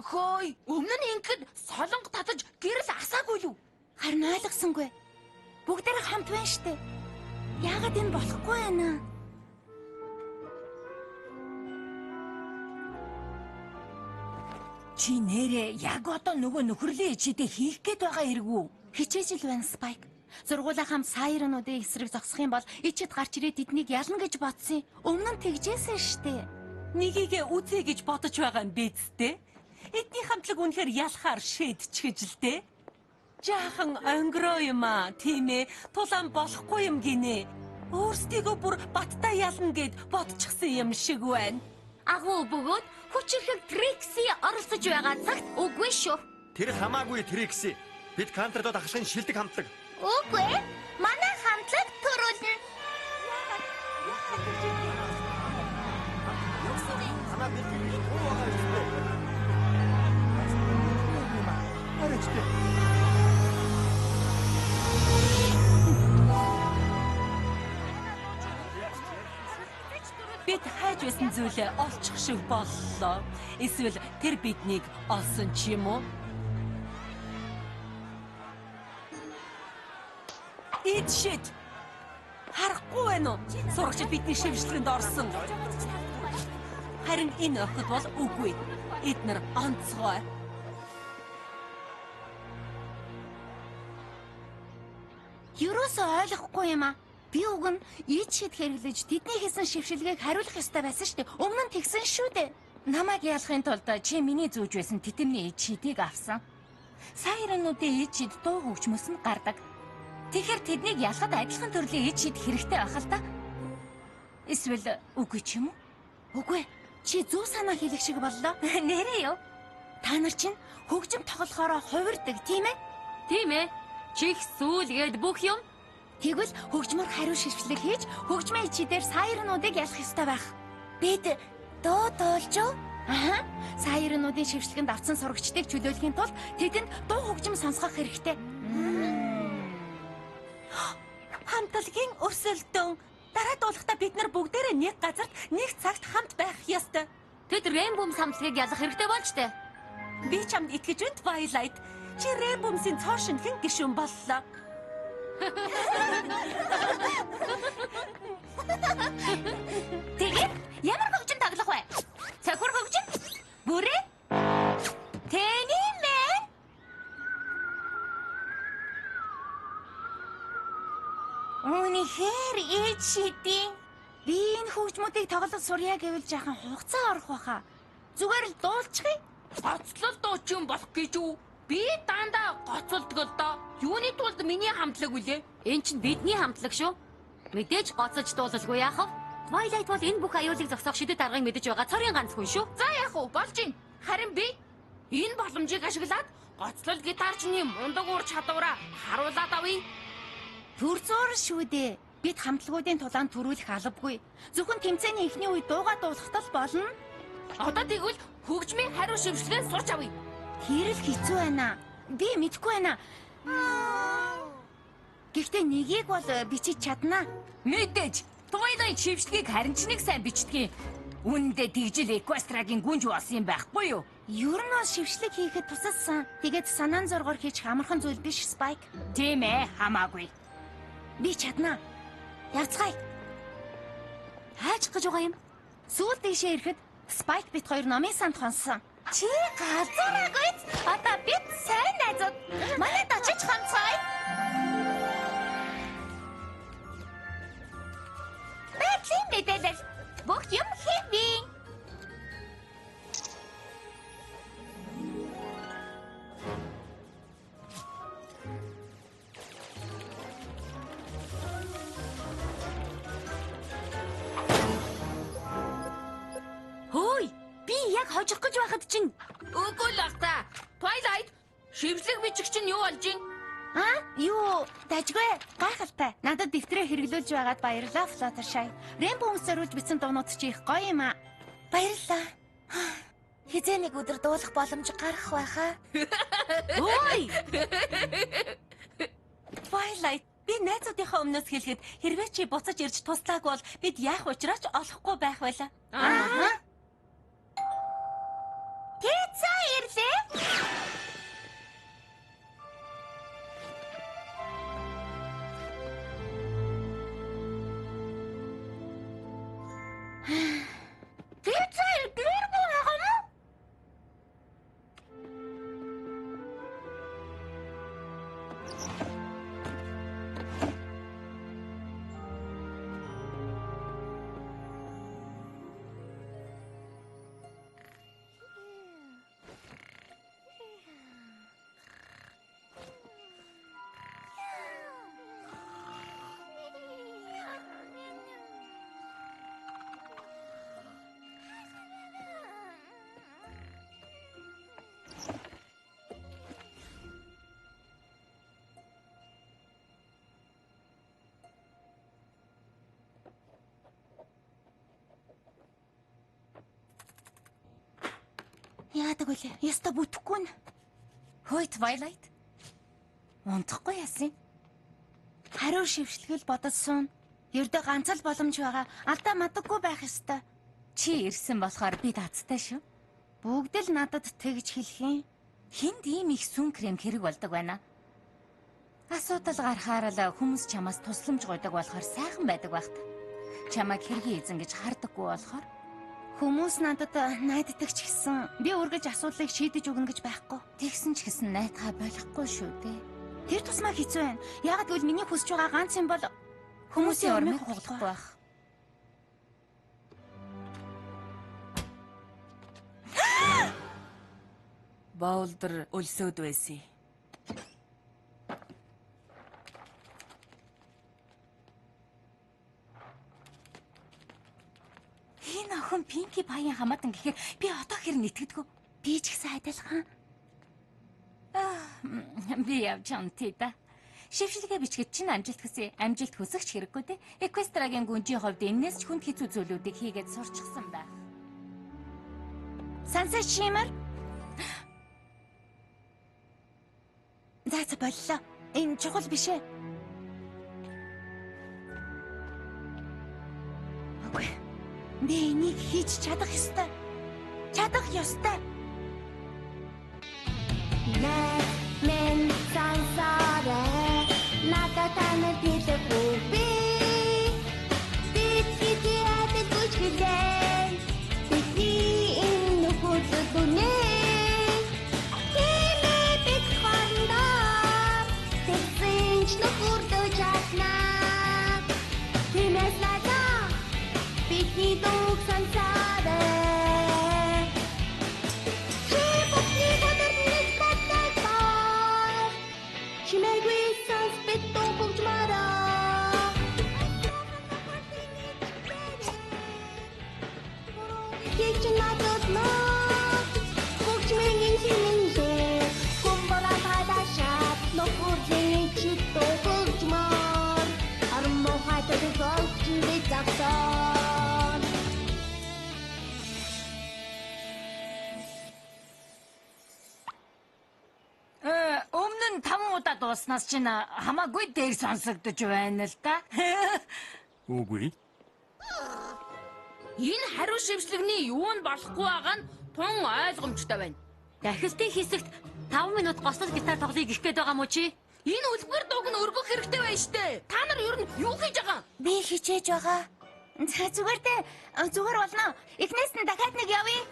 Хөөе, өмнө нь ингэхэд солонго татаж гэрэл асаагүй юу? Харин ойлгосонгүй. Бүгдээр хамт байна штэ. Яагаад энэ болохгүй байна? Чи нэрээ яг одоо нөгөө нөхрөлийн ичидээ хийх гээд байгаа эргүү? Хичээж л байна Спайк. Зургуулаа хамт сайрнуудын эсрэг зогсох юм бол ичид гарч ирээд тэднийг ялна гэж бодсон. Өмнө нь тэгжээсэн штэ. Нёгийг үзье гэж бодож байгаа юм биз дээ. Эдний хамтлаг үнэхээр ялахаар шийдчихэж л дээ. Жаахан онгороо юм аа, тийм ээ. Тулаан болохгүй юм гинэ. Өөрсдийгөө бүр баттай ялна гэд бодчихсан юм шиг байна. Агуу бөгөөд хүчирхэг Трикси оролцож байгаа цагт үгүй шүү. Тэр хамаагүй Трикси. Бид Кантрдод ахлахын шилдэг хамтлаг. Үгүй. Манай хамтлаг төрүүлнэ. Хамаа бид юу байгаа юм бэ? Аричтэй. Бид хайж байсан зүйлээ олчих шиг боллоо. Эсвэл тэр биднийг олсон ч юм уу? Эд шит. Харахгүй байна уу? Сурагчид бидний шившлэгэнд орсон. Харин энэ охид бол үгүй. Эднэр онцгой. Юурээс ойлгохгүй юм аа. Би уг нь ид шид хэрэглэж тэдний хийсэн шившилгээг хариулах ёстой байсан шүү дээ. Өмнө нь тэгсэн шүү дээ. Намайг ялахын тулд чи миний зүүж байсан титэмний ид шидийг авсан. Сайрнуудын ид шид дуу хөгжмөс нь гардаг. Тэгэхээр тэднийг ялахад адилхан төрлийн ид шид хэрэгтэй байх л да. Эсвэл үгүй ч юм уу? Үгүй. Чи зөв санаа хийлэх шиг боллоо. Нэрээ юу? Та нар чинь хөгжим тоглохороо хувирдаг, тийм ээ? Тийм ээ. Чих сүүл гээд бүх юм. Тэгвэл хөгжмөр хариу шившлэг хийж хөгжмийн ичидээр саярнуудыг ялах ёстой байх. Бид дуу тоолж юу? Аа. Саярнуудын шившлэгэнд авсан сурагчдыг чөлөөлөхийн тулд тэдэнд дуу хөгжим сонсгох хэрэгтэй. Хамтлагийн өрсөлдөөн. Дараа дуулахдаа бид нар бүгдээрээ нэг газарт нэг цагт хамт байх ёстой. Тэд Rainbow хамтлагийг ялах хэрэгтэй болж тээ. Би чамд итгэж байна, Twilight. Чи Rainbow-ийн цоо шинхэн гишүүн боллоо. Тэгээд ямар хөгжим тоглох вэ? Цахир хөгжим? Бүрээ? Тэниймэн? Үнэхээр ээж шидийн. Би энэ хөгжмүүдийг тоглож сурья гэвэл жаахан хугацаа орох байхаа. Зүгээр л дуулчихъя. Гоцлол дууч юм болох гэж үү? Би дандаа гоцолдог л доо. Юуны тулд миний хамтлаг үлээ? Энд чинь бидний хамтлаг шүү. Мэдээж гоцолж дуулалгүй яах вэ? Twilight бол энэ бүх аюулыг зогсоох шидэт аргыг мэдэж байгаа цорын ганц хүн шүү. За яах вэ? Болж ийн. Харин би энэ боломжийг ашиглаад гоцлол гитарчны мундаг ур чадвараа харуулад авъя. Төр зур шүү дээ. Бид хамтлагуудын тулаанд төрүүлэх албагүй. Зөвхөн тэмцээний эхний үед дуугаа дуулахтал болно. Одоо тэгвэл хөгжмийн хариу шившлэгээ сурч авъя. Тэр л хэцүү байна. Би мэдэхгүй байна. Гэхдээ нэгийг бол бичиж чаднаа. Мэдээж. Twilight шившлэгийг харин ч нэг сайн бичдэг. Үүндээ тэгжил Equestriaгийн гүнж болсон юм байхгүй юу? Ер нь шившлэг хийхэд тусалсан. Тэгээд санаан зургаар хийчих амархан зүйл биш, Spike. Тийм ээ, хамаагүй. Би чаднаа. Явцгаая. Хайж гэж байгаа юм. Сүүл дэшээ ирэхэд Spike бит хоёр номын санд хонсон. Чи газараагүй. Одоо бид сайн найзууд. Манайд очиж хамцгаая. Бэклийн мэдээлэл. Бүх юм хэвэн. Хөөе, би яг хожих гэж байхад чинь үгүй л ахта. Twilight, шившлэг бичих чинь юу болж ийн? Юу, дажгүй. Гайхалтай. Надад дэвтрээ хэрэглүүлж байгаад баярлалаа, Fluttershy. Rainbow-г зориулж бичсэн дуунууд чи их гоё юм аа. Баярлалаа. Хизээ нэг өдөр дуулах боломж гарах байхаа. Ой! Twilight, би найзуудынхаа өмнөөс хэлэхэд хэрвээ чи буцаж ирж туслаагүй бол бид яах учраач олохгүй байх байлаа. Пицца ирлээ. Пицца ирдгээргүй байгаа юм. Яадаг үлээ. Яста бүтэхгүй нь. Хөөе Twilight. Унтахгүй яасан? Хариу шившлэгэл бодож суун. Ердөө ганц л боломж байгаа. Алдаа мадаггүй байх ёстой. Чи ирсэн болохоор би дацтай шүү. Бүгд л надад тэгж хэлэх юм. Хинд ийм их сүн крем хэрэг болдог байна. Асуудал гарахаар л хүмүүс чамаас тусламж гуйдаг болохоор сайхан байдаг байх та. Чамайг хэргийн эзэн гэж хардаггүй болохоор хүмүүс надад найддаг ч гэсэн би үргэж асуудлыг шийдэж өгнө гэж байхгүй. Тэгсэн ч гэсэн найдахаа болохгүй шүү дээ. Тэр тусмаа хэцүү байна. Яагаад гэвэл миний хүсэж байгаа ганц юм бол хүмүүсийн ормыг хугалах байх. Боулдер өлсөд байсан. Энэ охин Пинки баян хамаатан гэхээр би одоо хэрэг итгэдэггүй. Би ч гэсэн адилхан. Би явж антида. Шившлэгээ бичгээд чинь амжилт хүсье. Амжилт хүсэгч хэрэггүй те. Эквестрагийн гүнжийн хувьд энэс ч хүнд хэцүү зүйлүүдийг хийгээд сурчсан байх. Сансаа чимэр. Заац боллоо. Энэ чухал биш ээ. Окей. Би энийг хийж чадах ёстой. Чадах ёстой. Мен сансараа надад хэлэхгүй би хэдийд гүчгэлээ бидний энэ нөхөрлөл үнэ тэмээ бид хандаа тэсэнч нөхөрлөж чаднаа тэмээс надаа бидний дууг сансараа Өмнө нь 5 удаа дууснаас чинь хамаагүй дээр сонсогдож байна л да. Үгүй. Энэ хариу шившлэгний юу нь болохгүй байгаа нь тун ойлгомжтой байна. Дахилтын хэсэгт 5 минут госол гитар тоглоё гэх гээд байгаа мó чи? Энэ үлгэр дууг нь өргөх хэрэгтэй байна штэ. Та нар ер нь юу хийж байгаа? Би хичээж байгаа. Зүгээр болно. Эхнээс нь дахиад нэг явъя.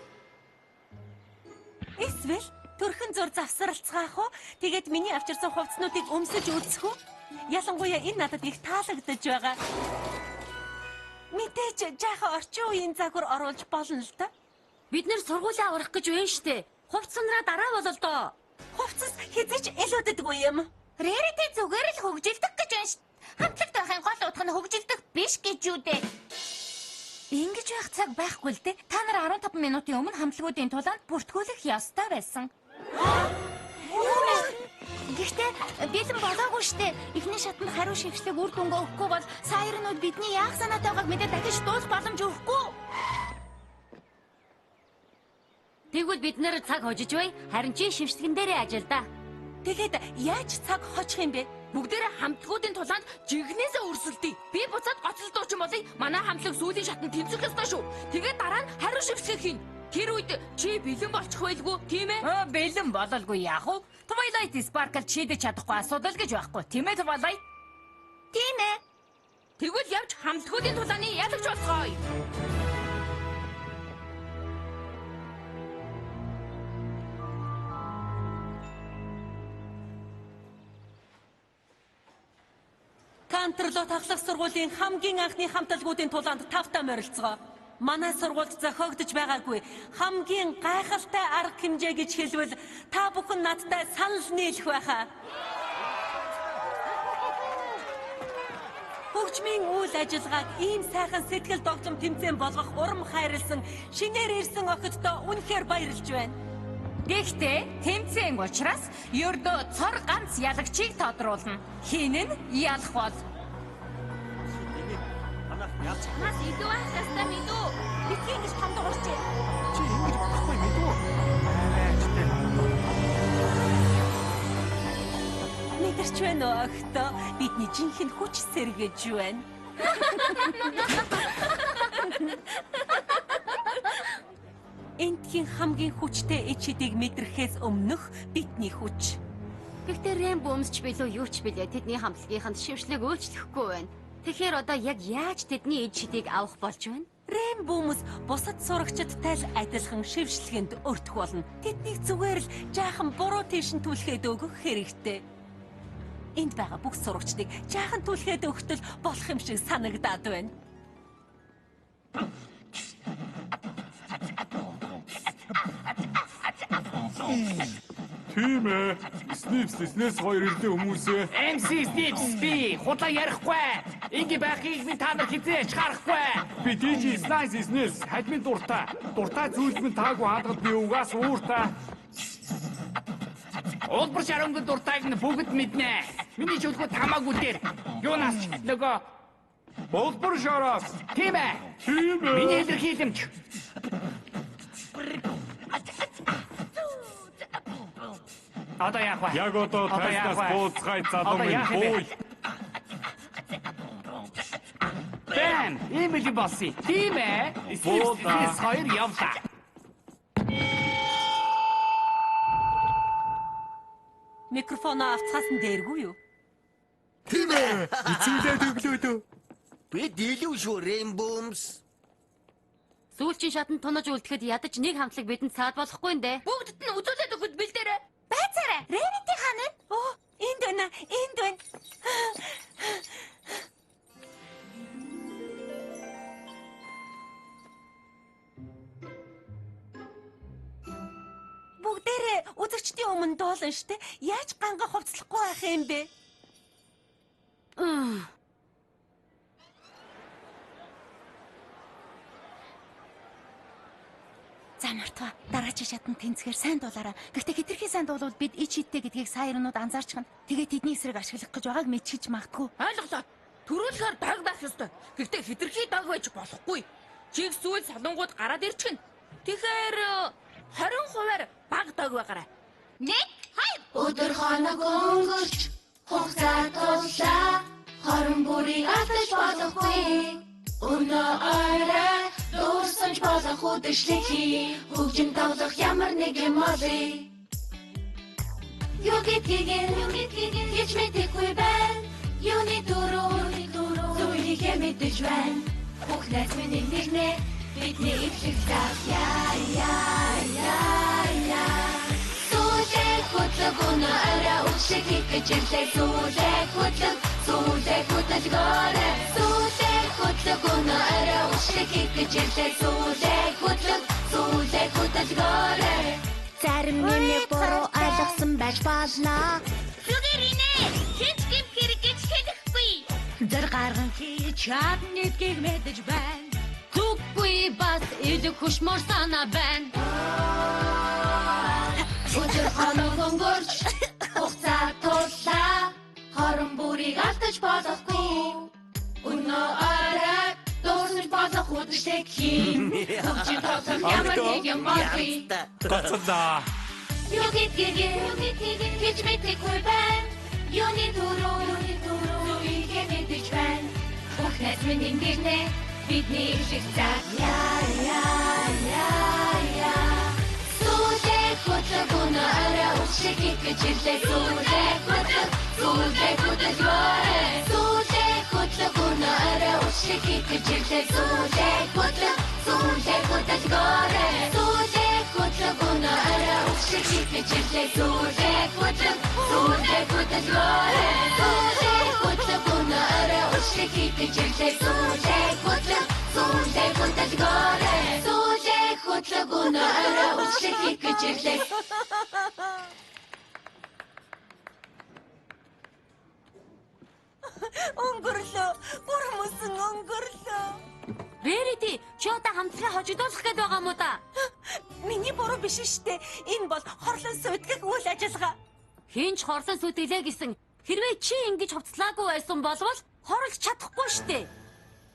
Эсвэл төрхөн зур завсралцгаах уу? Тэгээд миний авчирсан хувцснуудыг өмсөж үзэх үү? Ялангуяа энэ надад их таалагдж байгаа. Мэдээж жаахан орчин үеийн загвар оруулж болно л да. Бид нэр сургуулаа аврах гэж байна штэ. Хувцснараа дараа болол доо. Хувцас хязгаарч илүүддэггүй юм. Рэритэ зүгээр л хөгжилдэг гэж байна шүү. Хамтлагт байхын гол утга нь хөгжилдэг биш гэж юу дээ. Ингэж байх цаг байхгүй л дээ. Та нар 15 минутын өмнө хамтлагуудын тулаанд бүртгүүлэх ёстой байсан. Гэхдээ бэлэн болоогүй штэ. Эхний шатнд хариу шившлэг үр дүнгээ өгөхгүй бол саярнууд бидний яах санаатай байгааг мэдээд дахиж дуус боломж өгөхгүй. Тэгвэл бид нэр цаг хожиж бай. Харин чи шившлэгэн дээрээ ажилдаа. Тэгээд яаж цаг хочих юм бэ? Бүгдээрээ хамтлагуудын тулаанд жигнэсээ өрсөлдөе. Би буцаад гоцлдуучин болъё. Манай хамтлаг сүүлийн шатнд тэмцэх ёстой шүү. Тэгээд дараа нь хариу шившлэг хийн. Тэр үед чи бэлэн болчих байлгүй, тийм ээ? Бэлэн бололгүй яах вэ? Twilight Sparkle чийдэж чадахгүй асуудал гэж байхгүй, тийм ээ Twilight? Тийм ээ. Тэгвэл явж хамтлагуудын тулааны ялагч болцгоё. Кантерлот ахлах сургуулийн хамгийн анхны хамтлагуудын тулаанд тавтаа морилцгоо. Манай сургуульд зохиогдож байгаагүй хамгийн гайхалтай арга хэмжээ гэж хэлвэл та бүхэн надтай санал нийлэх байхаа. Хөгжмийн үйл ажиллагааг ийм сайхан сэтгэл догтлом тэмцээн болгох урам хайрлсан шинээр ирсэн охиддоо үнэхээр баярлж байна. Гэхдээ тэмцээн учраас ердөө цор ганц ялагчийг тодруулна. Хин нь ялах бол. Нас идүү ахтастаа мэдүү. Битгий ингэж хамт уурчээ. Чи ингэж болохгүй мэдүү. Арайчтай. Мэдэрч байна уу охидоо? Бидний жинхэнэ хүч сэргэж байна. Энтхийн хамгийн хүчтэй эд шидийг мэдрэхээс өмнөх бидний хүч. Гэхдээ Рэмбо өмсч билүү юу ч билээ. Тэдний хамтлагийнханд шившлэг өөрчлөхгүй байна. Тэгэхээр одоо яг яаж тэдний эд шидийг авах болж байна? Рэмбомс бусад сурагчдтай л адилхан шившлэгэнд өртөх болно. Тэднийг зүгээр л жаахан буруу тийш нь түлхээд өгөх хэрэгтэй. Энд байгаа бүх сурагчдыг жаахан түлхээд өгтөл болох юм шиг санагдаад байна. Тийм ээ. Снипс хоёр ирлээ хүмүүсээ. MC Snips би худлаа ярихгүй. Ингээ байхыг би та нар хизээч харахгүй. Би DJ Snips хадмын дуртай. Дуртай зүйл минь таагүй хадгад би угаас ууртай. Олбор шарангийн дуртайг нь бүгд мэднэ. Миний чөлгөө тамаагүй дээр. Юунаас ч нөгөө Олбор шараас. тийм ээ. Миний илэрхийлэмж. Одоо яах вэ? Яг одоо тайснаас бууцгай залуу минь бууй. Бэм! Имэли босси. Тийм ээ. Снип хоёр явлаа. Микрофоноо авцгаас нь дээргүй юу? Тийм ээ. Эцэгдээ төглөөдөө. Би дийлүү шүү, Rainbows. Сүүлчийн шатанд тунаж үлдэхэд ядаж нэг хамтлаг бидэнд саад болохгүй нэ. Бүгдд нь үзүүлээд өгөхөд бэлдээрээ. Байцаарай. Рэнити хаан нь. Оо, энд байна. Энд байна. Бүгдээрээ үзэгчдийн өмнө доолно штэ. Яаж ганга хувцлахгүй байх юм бэ? За мартаа. Дараачийн шатанд тэнцгээр сайн дуулаараа. Гэхдээ хэтэрхий сайн дуулвал бид ич хиттэй гэдгийг саярнууд анзаарчихна. Тэгээд тэдний эсрэг ашиглах гэж байгааг мэдчихэж магадгүй. Ойлголоо. Төрүүлэхээр дог байх ёстой. Гэхдээ хэтэрхий дог байж болохгүй. Чиг зүйл солонгууд гараад ирчихнэ. Тэгэхээр 20%-аар баг дог байгаарай. 1 2 Өдөр хоног өнгөрч хугацаа туллаа. Хорон бүрийг алдаж болохгүй. Өнөө орой дуусч болох үдэшлэхий. Хөгжим тоглох ямар нэг юм олъё. Юу гэдгийг гэж мэдэхгүй байна. Юуны дөрөв зүйлийг мэдэж байна. Бүхнээс миний нэрнэ бидний их яа. Сүүлээ хөтлөг өнөө орой үгшиг хийх гэж ирлээ. Сүүлээ хөтлөг гоорэ. Сүүлээ хөтлөг өнөө орой үгшиг хийх гэж ирлээ. Сүүлээ хөтлөг гоорэ. Зарим нэмийг буруу ойлгосон байж болно. Зүгээр инэ. Хинч гим хэрэг гэж хэлэхгүй. Зэр гарган хийж чадныг мэдэж байна. Зүггүй бас идэх хөшмөр санаа байна. Өдөр хоног өнгөрч хугацаа туллаа. Хорон бүрийг алдаж болохгүй. Өнөө орой дуусч болох үдэшлэхий. Хөгжим тоглох ямар нэг юм олъё. Гоцолоо. Юу гэдгийг гэж мэдэхгүй байна. Юуны дөрөв ийгээд байна. Бүхнээс миний нэрнэ бидний их яа. Сүүлээ хөтлөг өнөө орой үгшиг хийх гэж ирлээ. Сүүлээ хөтлөг гоорэ. Сүүлээ хөтлөг өнөө орой үгшиг хийх гэж ирлээ. Сүүлээ хөтлөг гоорэ. Сүүлээ хөтлөг өнөө орой үгшиг хийх гэж ирлээ. Сүүлээ хөтлөг гоорэ. Сүүлээ хөтлөг өнөө орой үгшиг хийх гэж ирлээ. Сүүлээ хөтлөг гоорэ. Сүүлээ хөтлөг өнөө орой үгшиг хийх гэж ирлээ. Өнгөрлөө. Бүр хүмүүс өнгөрлөө. Рэрити, чи одоо хамтлагаа хожигдуулах гээд байгаа мó да? Миний буруу биш штэ. Энэ бол хорлон сүйтгэх үйл ажиллагаа. Хинч хорлон сүйтгэлээ гэсэн. Хэрвээ чи ингэж хувцлаагүй байсан болвол хорлож чадахгүй штэ.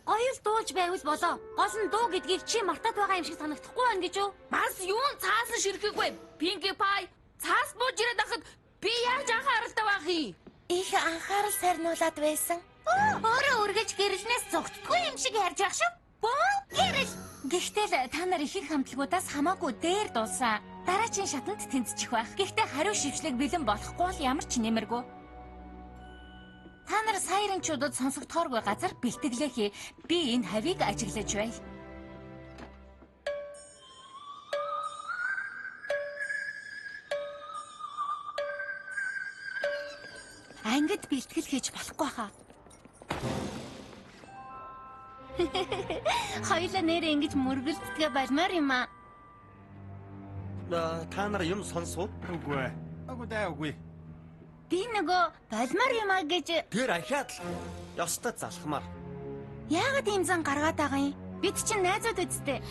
Оюул дуулж байвал болоо. Гол нь дуу гэдгийг чи мартаад байгаа юм шиг санагдахгүй байна гэж үү? Бас юун цаасан ширхэггүй. Pinkie Pie цаас бууж ирээд байхад би яаж анхааралтай байх юм? Их анхаарал сарниулаад байсан. Өөрөө үргэж гэрэлнээс зогтдгүй юм шиг ярьж байх шүү. Боо гэрэл. Гэхдээ л та нар ихэнх хамтлагуудаас хамаагүй дээр дуулсан. Дараачийн шатанд тэнцчих байх. Гэхдээ хариу шившлэг бэлэн болохгүй бол ямар ч нэмэргүй. Та нар саярынчуудад сонсогдохооргүй газар бэлтгэлээ. Би энэ хавийг ажиглаж бай. Ангид бэлтгэл хийж болохгүй хаа. Хоёулаа нэрээ ингэж мөргөлддөг болмоор юм аа. Та нар юм сонсов? Үгүй ээ. Үгүй. Би нөгөө болмоор юм аа гэж Тэр ахаад л ёстой залхмаар. яагаад ийм зан гаргаад байгаа юм? Бид чинь найзууд үсттэй.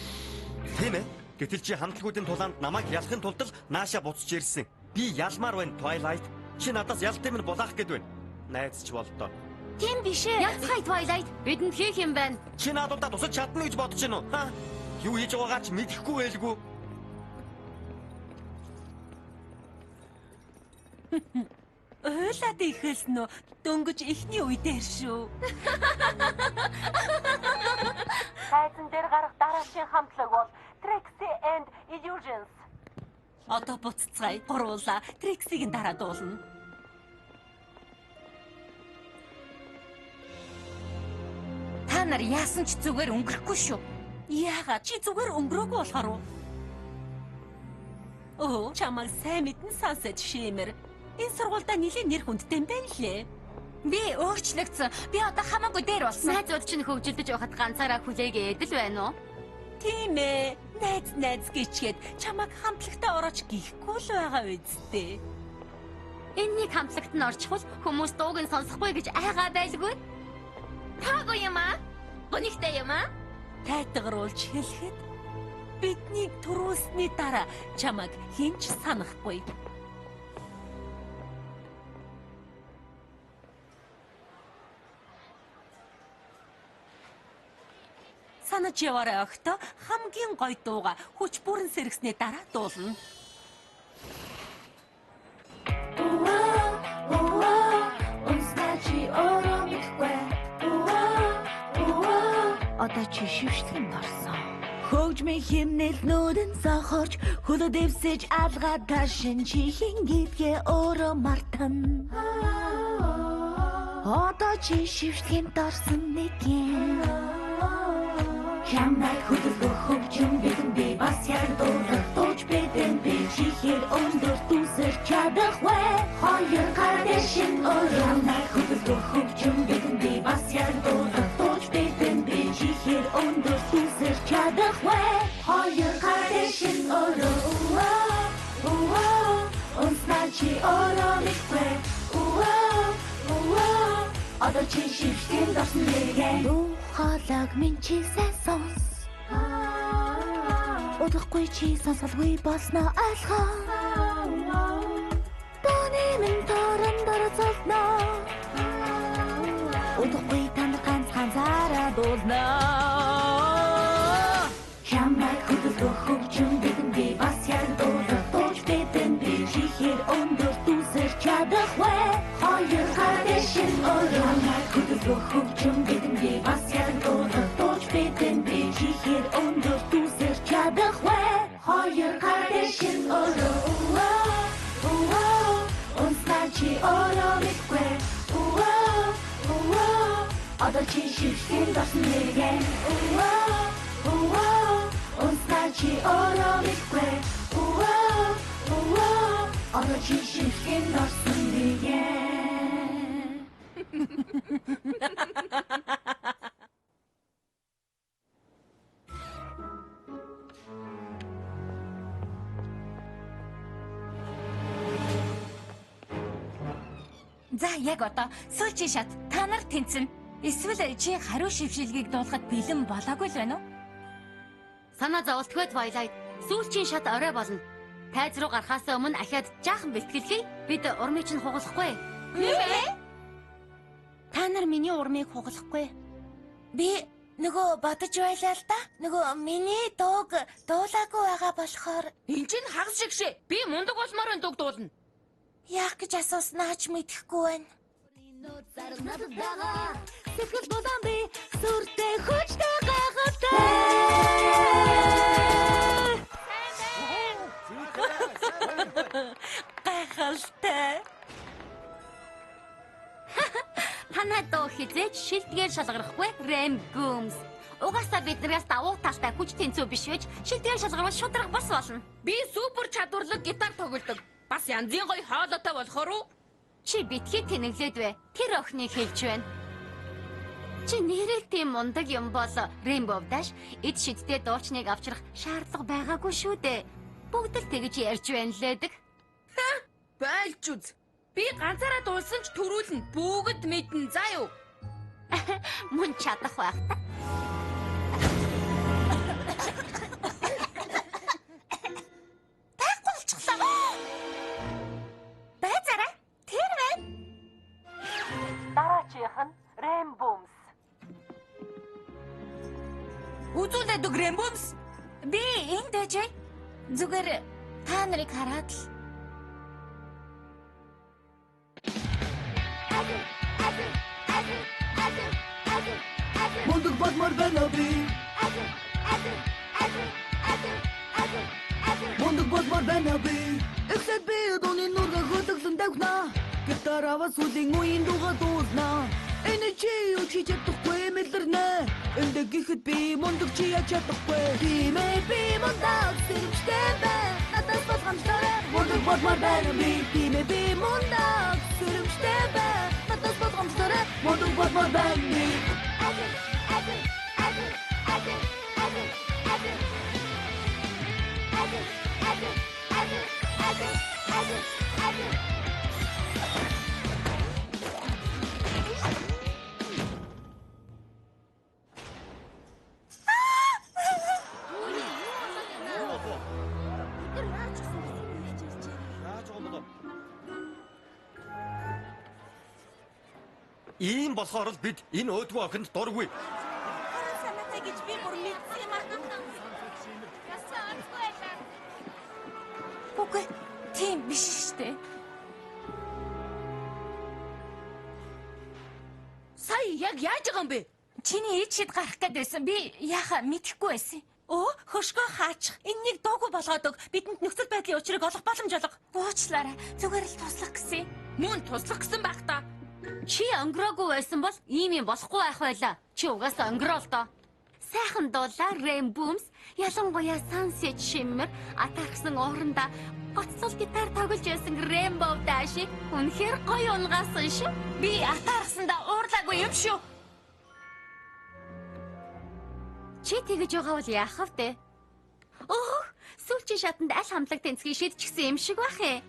Тийм ээ. Гэтэл чи хамтлагуудын тулаанд намайг ялахын тулд л нааша буцаж ирсэн. Би ялмаар байна, Twilight. Чи надаас ялтай минь булаах гээд байна. Найзч болдоо. Тийм биш ээ. Яцхай Twilight. Бидэнд хийх юм байна. Чи надуудаа тусаж чадна гэж бодож байна уу? Ха? Юу хийж байгаагаа ч мэдэхгүй байлгүй. Ойлаад ихэлсэн үү? Дөнгөж ихний үедээр шүү. Тайзан дээр гарах дараагийн хамтлаг бол Trixie and Illusions. Одоо буццгаая. Гуруула Trixie-гийн дараа дуулна. Та нар яасан ч зүгээр өнгөрөхгүй шүү. Яагаад чи зүгээр өнгөрөөгүй болохоор уу? Оо, чамайг сайн мэдэн сонсож шимэр. Энэ сургуультай нэлийн нэр хүндтэй юм байна лээ. Би өөрчлөгдсөн. Би одоо хамаагүй дээр болсон. Найзууд чинь хөгжилдөж байхад ганцаараа хүлээгээд л байна уу? Тийм ээ. Найз гिचгээд чамайг хамтлагтаа орооч гихгүй л байгаа үсттэй. Энэнийг хамтлагт нь орчихвол хүмүүс дууг нь сонсохгүй гэж айгаа байлгүй. Таагүй юм аа? Гонигтай юм аа? Тайтгаруулж хэлэхэд биднийг төрүүлсний дараа чамайг хинч санахгүй. Санаж яваарай огтоо хамгийн гоё дууга хүч бүрэн сэргснээ дараа дуулна. Одоо чи шившлэнд орсон. Хөгжмийн химнэл нүдэн сохорч хөлөө дэвсэж алгаад ташин чи хин гэдгээ өөрөө мартан. Одоо чи шившлэнд орсон нэг юм. Чамайг хөдөлгөх хөгжим бидэн би бас яг дуулах дууч бидэн би чихэр өндөр түсэр чадах вэ хоёр гадэшин ороймайг хөдөлгөх хөгжим бидэн би бас яг дуулах дууч бидэн би чихэр өндөр түсэр чадах вэ хоёр гадэшин орой онцнаа чи ороймиквэ одоо чи шившлэнд орсон нэгэн Халаг минь чи сайн сонс. Удахгүй чи сонсолгүй болсноо ойлгоо. Таны минь торон дөрцөлнөө. Удахгүй танд ганцаараа дуулнаа. Чамайг хөдөлгөх хөгжим бидэн би бас яг дуулах дууч бидэн би чихэр өндөр түсэр чадах вэ хоёр гадэшин ороймайг хөдөлгөх хөгжим бидэн би бас яг дуулах дууч бидэн би чихэр өндөр түсэр чадах вэ хоёр гадэшин орой онцнаа чи ороймиквэ одоо чи шившлэнд орсон нэгэн онцнаа чи ороймиквэ одоо чи шившлэнд орсон нэгэн За яг одоо сүүлчийн шат та нар тэнцэн. Эсвэл чи хариу шившилгийг дуулахад бэлэн болоогүй л байна уу? Санаа зовлтгүй Twilight. Сүүлчийн шат орой болно. Тайз руу гарахаас өмнө ахаад жаахан бэлтгэлгүй. Бид урмыг чинь хугалахгүй. Та нар миний урмыг хугалахгүй. Би нөгөө бодож байлаа л да. Нөгөө миний дууг дуулаагүй байгаа болохоор Энд чинь хагас шиг шээ. Би мундаг болмоор энэ дууг дуулна. яах гэж асууснаа ч мэдэхгүй байна. Сэтгэл болон би сүртэй хүчтэй гайхалтай. Гайхалтай. Танай дуу хизээч шилдгээр шалгарахгүй Rainbows. Угаасаа биднээс давуу талтай хүч тэнцүү биш байж шилдгээр шалгарвал шудраг бас болно. Би супер чадварлаг гитар тоглодог. Бас янзын гоё хоолойтой болохоор уу? Чи битгий тэнэглээд вэ? Тэр охиныг хэлж байна. Чи нэрэл тийм мундаг юм бол Rainbow Dash эд шидтэй дуучныг авчрах шаардлага байгаагүй шүү дээ. Бүгд л тэгж ярьж байна лээдэг. Байлж үз. Би ганцаараа дуулсан ч төрүүлнэ. Бүгд мэднэ. За юу? Мөн чадах байх та. Байцаараа тэр байна. Дараачих нь Rainbows. Үзүүлээд үг Rainbows. Би энд дэжээ. Зүгээр та нарыг хараад л. Мундаг бодмор байна би. Мундаг бодмор байна би. Эхлээд би өдөөний нурга хөдөлгөн давхнаа. Гитараваа сүлийн үеийн дуга дуулнаа. Энэ чи юу чи чадахгүй мэлэрнэ. Энд гэхэд би мундаг чи яж чадахгүй. Би мундаг сэрэмжтэй байна. Надаас болгоомжтой. Мундаг бодмор байна би. Би мундаг сэрэмжтэй байна. Надаас болгоомжтой. Мундаг бодмор байна би. Ийм болохоор л бид энэ өөдгөө охинд дургүй. Санаатай гэж би бүр мэдсэн юм аа. Үгүй тийм биш штэ. Сая яг яаж байгаа юм бэ? Чиний ээж шид гарах гээд байсан. Би яхаа мэдэхгүй байсан. Оо, хөшгөө хаачих. Энэнийг дуугүй болгоод өг. Бидэнд нөхцөл байдлын учрыг олох боломж олго. Уучлаарай. Зүгээр л туслах гэсэн. Мөн туслах гэсэн байх та. Чи өнгөрөөгүй байсан бол ийм юм болохгүй байх байлаа. Чи угаасаа өнгөрөөл доо. Сайхан дуулаа Rainbows. Ялангуяа Sunset Shimmer атаархсан ууранда гоцлол гитар тоглож байсан Rainbow Dash үнэхээр гоё унгаасан шүү. Би атаархсандаа уурлаагүй юм шүү. Чи тэгэж байгаа бол яах вэ? Оо, сүүлчийн шатанд аль хамтлаг тэнцгийг шийдчихсэн юм шиг байх ээ.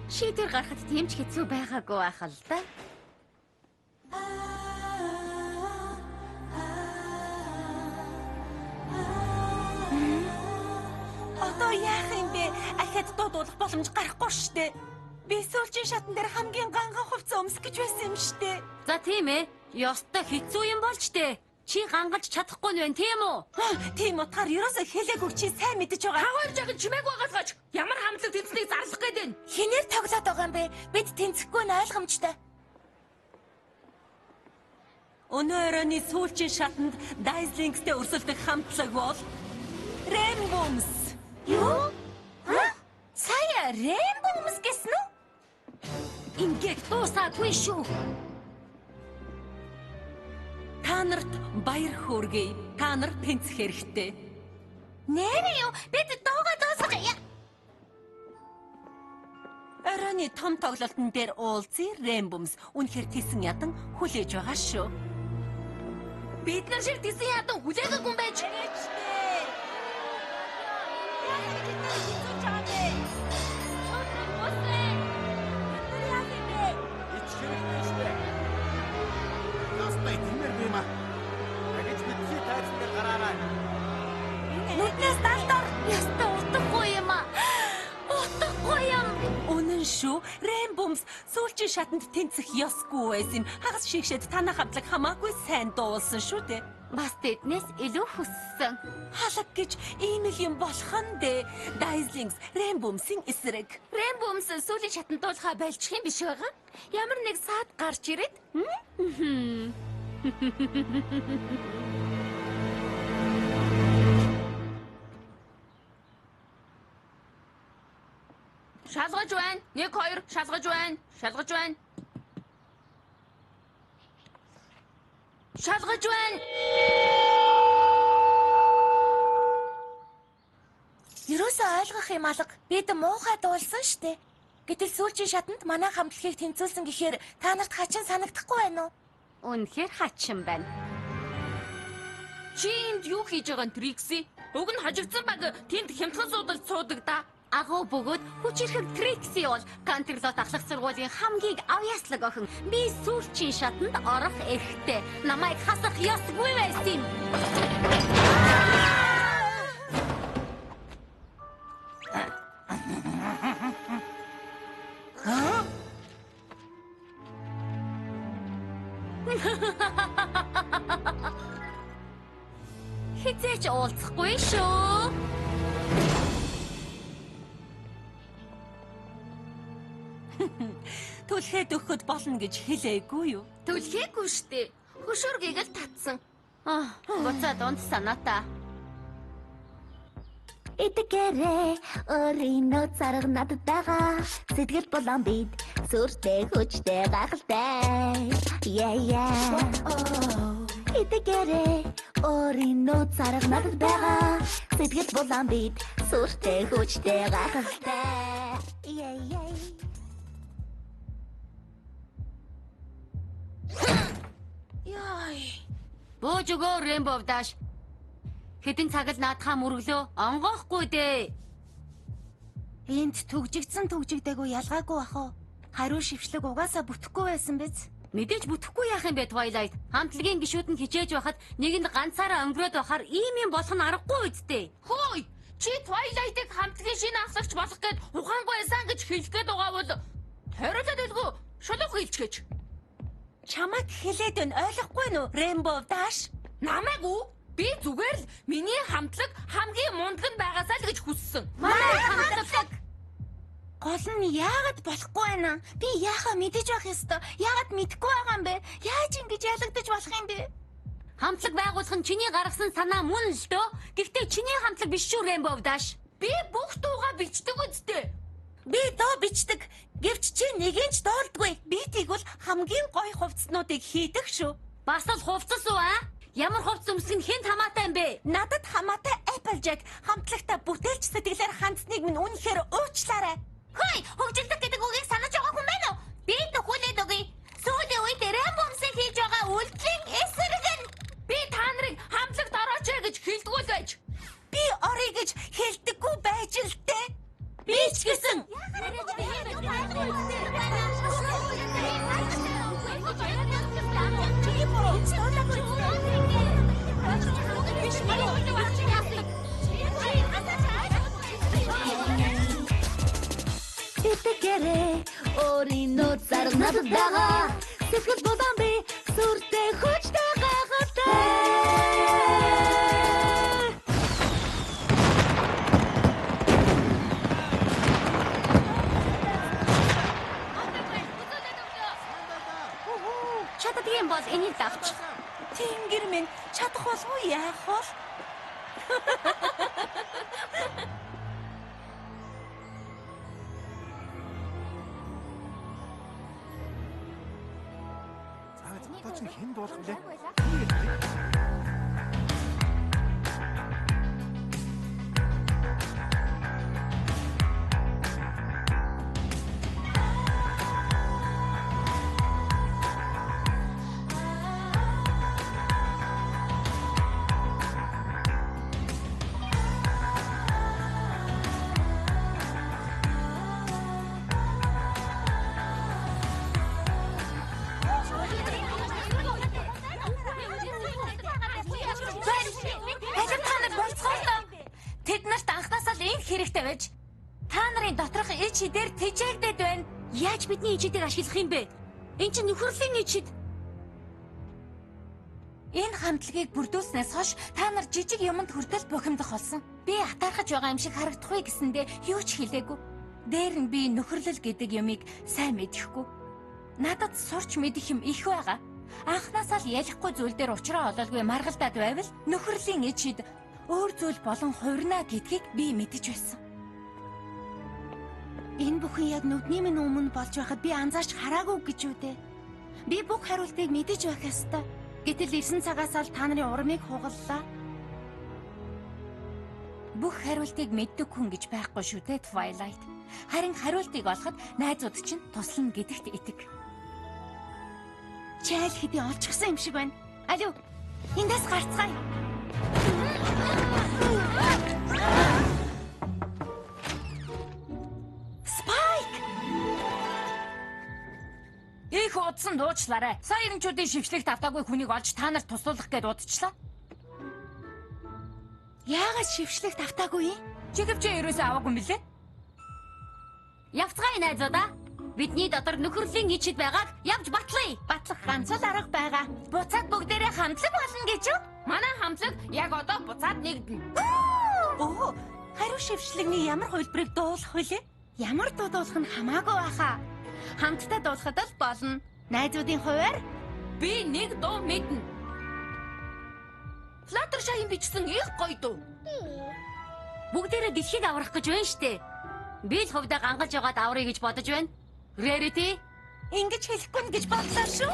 Шийдвэр гаргахад тийм ч хэцүү байгаагүй байх л да. Одоо яах юм бэ? Ахад дуудуулах боломж гарахгүй штэ. Би сүүлчийн шатан дээр хамгийн ганган хувцас өмсөх гэж байсан юм штэ. За тийм ээ. Ёстой хэцүү юм болж тээ. Чи гангалж чадахгүй нь байна, тийм үү? Тийм утгаар ерөөсөө хэлээгүй чи сайн мэдэж байгаа. Хаваар жаг чимээг байгаасгаач. Ямар хамтлаг тэнцнийг зарлах гээд байна? Хинээр тоглоод байгаа юм бэ? Бид тэнцэхгүй нь ойлгомжтой. Өнөө өрөөний сүүлчийн шатанд Dazzlings-тэй өрсөлдөх хамтлаг бол Rainbows. Юу? Сая Rainbows гэсэн үү? Ингээд дуусаагүй шүү. Та нарт баяр хөөргөе. Та нар тэнцэх хэрэгтэй. Нэрээ юу? Бид дуугаа дуусгая. Өрөөний том тоглолтын дээр уулзъя Rainbows. Үнэхээр тийсэн ядан хүлээж байгаа шүү. Бид нар шиг тийсэн ядан хүлээгээгүй юм байж. Нүднээс далдаар яста утгагүй юм аа. Утгагүй юм. Үнэн шүү. Rainbows сүүлчийн шатанд тэнцэх ёсгүй байсан. Хагас шигшээд танаа хамтлаг хамаагүй сайн дуулсан шүү дээ. Бас тэднээс илүү хүссэн. Халаг гэж ийм л юм болох нь дээ. Dazzlings Rainbows-ийн эсрэг. Rainbows сүүлийн шатанд дуулахаа байлчих юм биш байгаа. Ямар нэг саад гарч ирээд. Шалгаж байна. 1 2 шалгаж байна. Шалгаж байна. Шалгаж байна. Ерөөсөө ойлгох юм алга. Бид муухай дуулсан штэ. Гэтэл сүүлчийн шатанд манай хамтлагийг тэнцүүлсэн гэхээр та нарт хачин санагдахгүй байна уу? Үнэхээр хачин байна. Чи энд юу хийж байгаа нь Трикси? Уг нь хожигдсан баг тэнд хямдхан суудалд суудаг да. агуу бөгөөд хүчирхэг Трикси бол Кантерлот ахлах сургуулийн хамгийн авьяаслаг охин. Би сүүлчийн шатанд орох эрхтэй. Намайг хасах ёсгүй байсан юм. Хизээч уулзахгүй шүү. Түлхээд өгөхөд болно гэж хэлээгүй юу? Түлхээгүй штэ. Хөшөөргийг л татсан. Буцаад унд санаатаа. Эдгээрээ өөрийнөө зарга надад байгаа. Сэтгэл болон бид сүртэй хүчтэй гахалтай. Yeah. Эдгээрээ өөрийнөө зарга надад байгаа. Сэтгэл болон бид сүртэй хүчтэй гахалтай. Yeah. Яй. Бууж өгөө Rainbow Dash. Хэдэн цаг л наадхаа мөрөглөө. Онгоохгүй дээ. Энд түгжигдээгүй ялгаагүй ах уу? Хариу шившлэг угаасаа бүтэхгүй байсан биз? Мэдээж бүтэхгүй яах юм бэ Twilight? Хамтлагийн гишүүд нь хичээж байхад нэгэнд ганцаараа өнгөрөөд байхаар ийм юм болох нь аргагүй үсттэй. Хөөе! Чи Twilight-ыг хамтлагийн шинэ ахлагч болох гээд ухаангүй байсан гэж хэлэх гээд байгаа бол хориолоод байлгүй шулуух хэлчихэж. Чамайг хэлээд байна ойлгохгүй нү Rainbow Dash? Намайг уу? Би зүгээр л миний хамтлаг хамгийн мундаг нь байгаасаа л гэж хүссэн. Манай хамтлаг гол нь яагаад болохгүй байна? Би яахаа мэдэж байх ёстой. Яагаад мэдэхгүй байгаа юм бэ? Яаж ингэж ялагдаж болох юм бэ? Хамтлаг байгуулах нь чиний гаргасан санаа мөн л дөө. Гэхдээ чиний хамтлаг биш шүү Rainbow Dash. Би бүх дуугаа бичдэг үстэй. Би доо бичдэг. Гэвч чи нэгийг ч доолдгүй. Би тэгвэл хамгийн гоё хувцснуудыг хийдэг шүү. Бас л хувцас уу аа? Ямар хувцс өмсөх нь хэнд хамаатай юм бэ? Надад хамаатай Applejack хамтлагтай бүтээлч сэтгэлээр хандсныг минь үнэхээр уучлаарай. Хөөе, хөгжилдөх гэдэг үгийг санаж байгаа хүн байна уу? Би төхүүлээд өгье. Сүүлийн үед Rainbow Dash хийж байгаа үйлдэлийн эсрэг нь би та нарыг хамтлагт орооч гэж хэлдэггүй л байж. Би орё гэж хэлдэггүй байж л дээ. Би ч гэсэн. Эдгээрээ өөрийнөө зарга надад байгаа. Сэтгэл болон би сүртэй хүчтэй гахалтай. Чаддаг юм бол энийг давч. Тэнгэр минь чадах болов уу яах вэ? Одоо чинь хэн болох вэ? Та нарын доторх ич хідээр тэжээгдэд байна. Яаж бидний ичидийг ашиглах юм бэ? Энд чинь нөхөрлийн ичид. Энэ хамтлагийг бүрдүүлснээс хойш та нар жижиг юмд хүртэл бухимдах болсон. Би атаархаж байгаа юм шиг харагдахгүй гэсэндээ юу ч хэлээгүй. Дээр нь би нөхөрлөл гэдэг юмыг сайн мэдэхгүй. Надад сурч мэдэх юм их байгаа. Анхнаасаа л ялахгүй зүйл дээр уучраа олоолгүй маргалдаад байвал нөхөрлийн ичид өөр зүйл болон хувирна гэдгийг би мэдэж байсан. Энэ бүхэн яг нүдний минь өмнө болж байхад би анзаарч хараагүй гэж үү дээ. Би бүх хариултыг мэдэж байх ёстой. Гэтэл 9 цагаас л та нарын урмыг хугаллаа. Бүх хариултыг мэддэг хүн гэж байхгүй шүү дээ Twilight. Харин хариултыг олоход найзууд чинь туслана гэдэгт итэг. Чайл хэдий олчихсан юм шиг байна. Алуу, эндээс гарцгаая. Их удсан дуучлаарай. Сая ирэмчүүдийн шившлэгт автаагүй хүнийг олж та нарт туслуулах гээд удажчлаа. Яагаад шившлэгт автаагүй юм? Чигэвчээ ерөөсөө аваагүй мөлий. Явцгаая найзуудаа. Бидний дотор нөхөрлийн ичид байгааг явж батлая. Батлах ганц л арга байгаа. Буцаад бүгдээрээ хамтлаг болно гэж юу? Манай хамтлаг яг одоо буцаад нэгдэнэ. Оо, хариу шившлэгний ямар хувилбарыг дуулах вүлээ? Ямар дуудуулах нь хамаагүй байхаа. Хамтдаа дуулахад л болно. Найзуудын хуваар Би нэг дуу мэднэ. Флаттершайн бичсэн их гоё дуу. Бүгдээрээ дэлхийг аврах гэж байна штэ. Би л хувьдаа гангалж яваад аврыг гэж бодож байна. Rarity Ингэж хэлэхгүй нь гэж бодлоо шүү.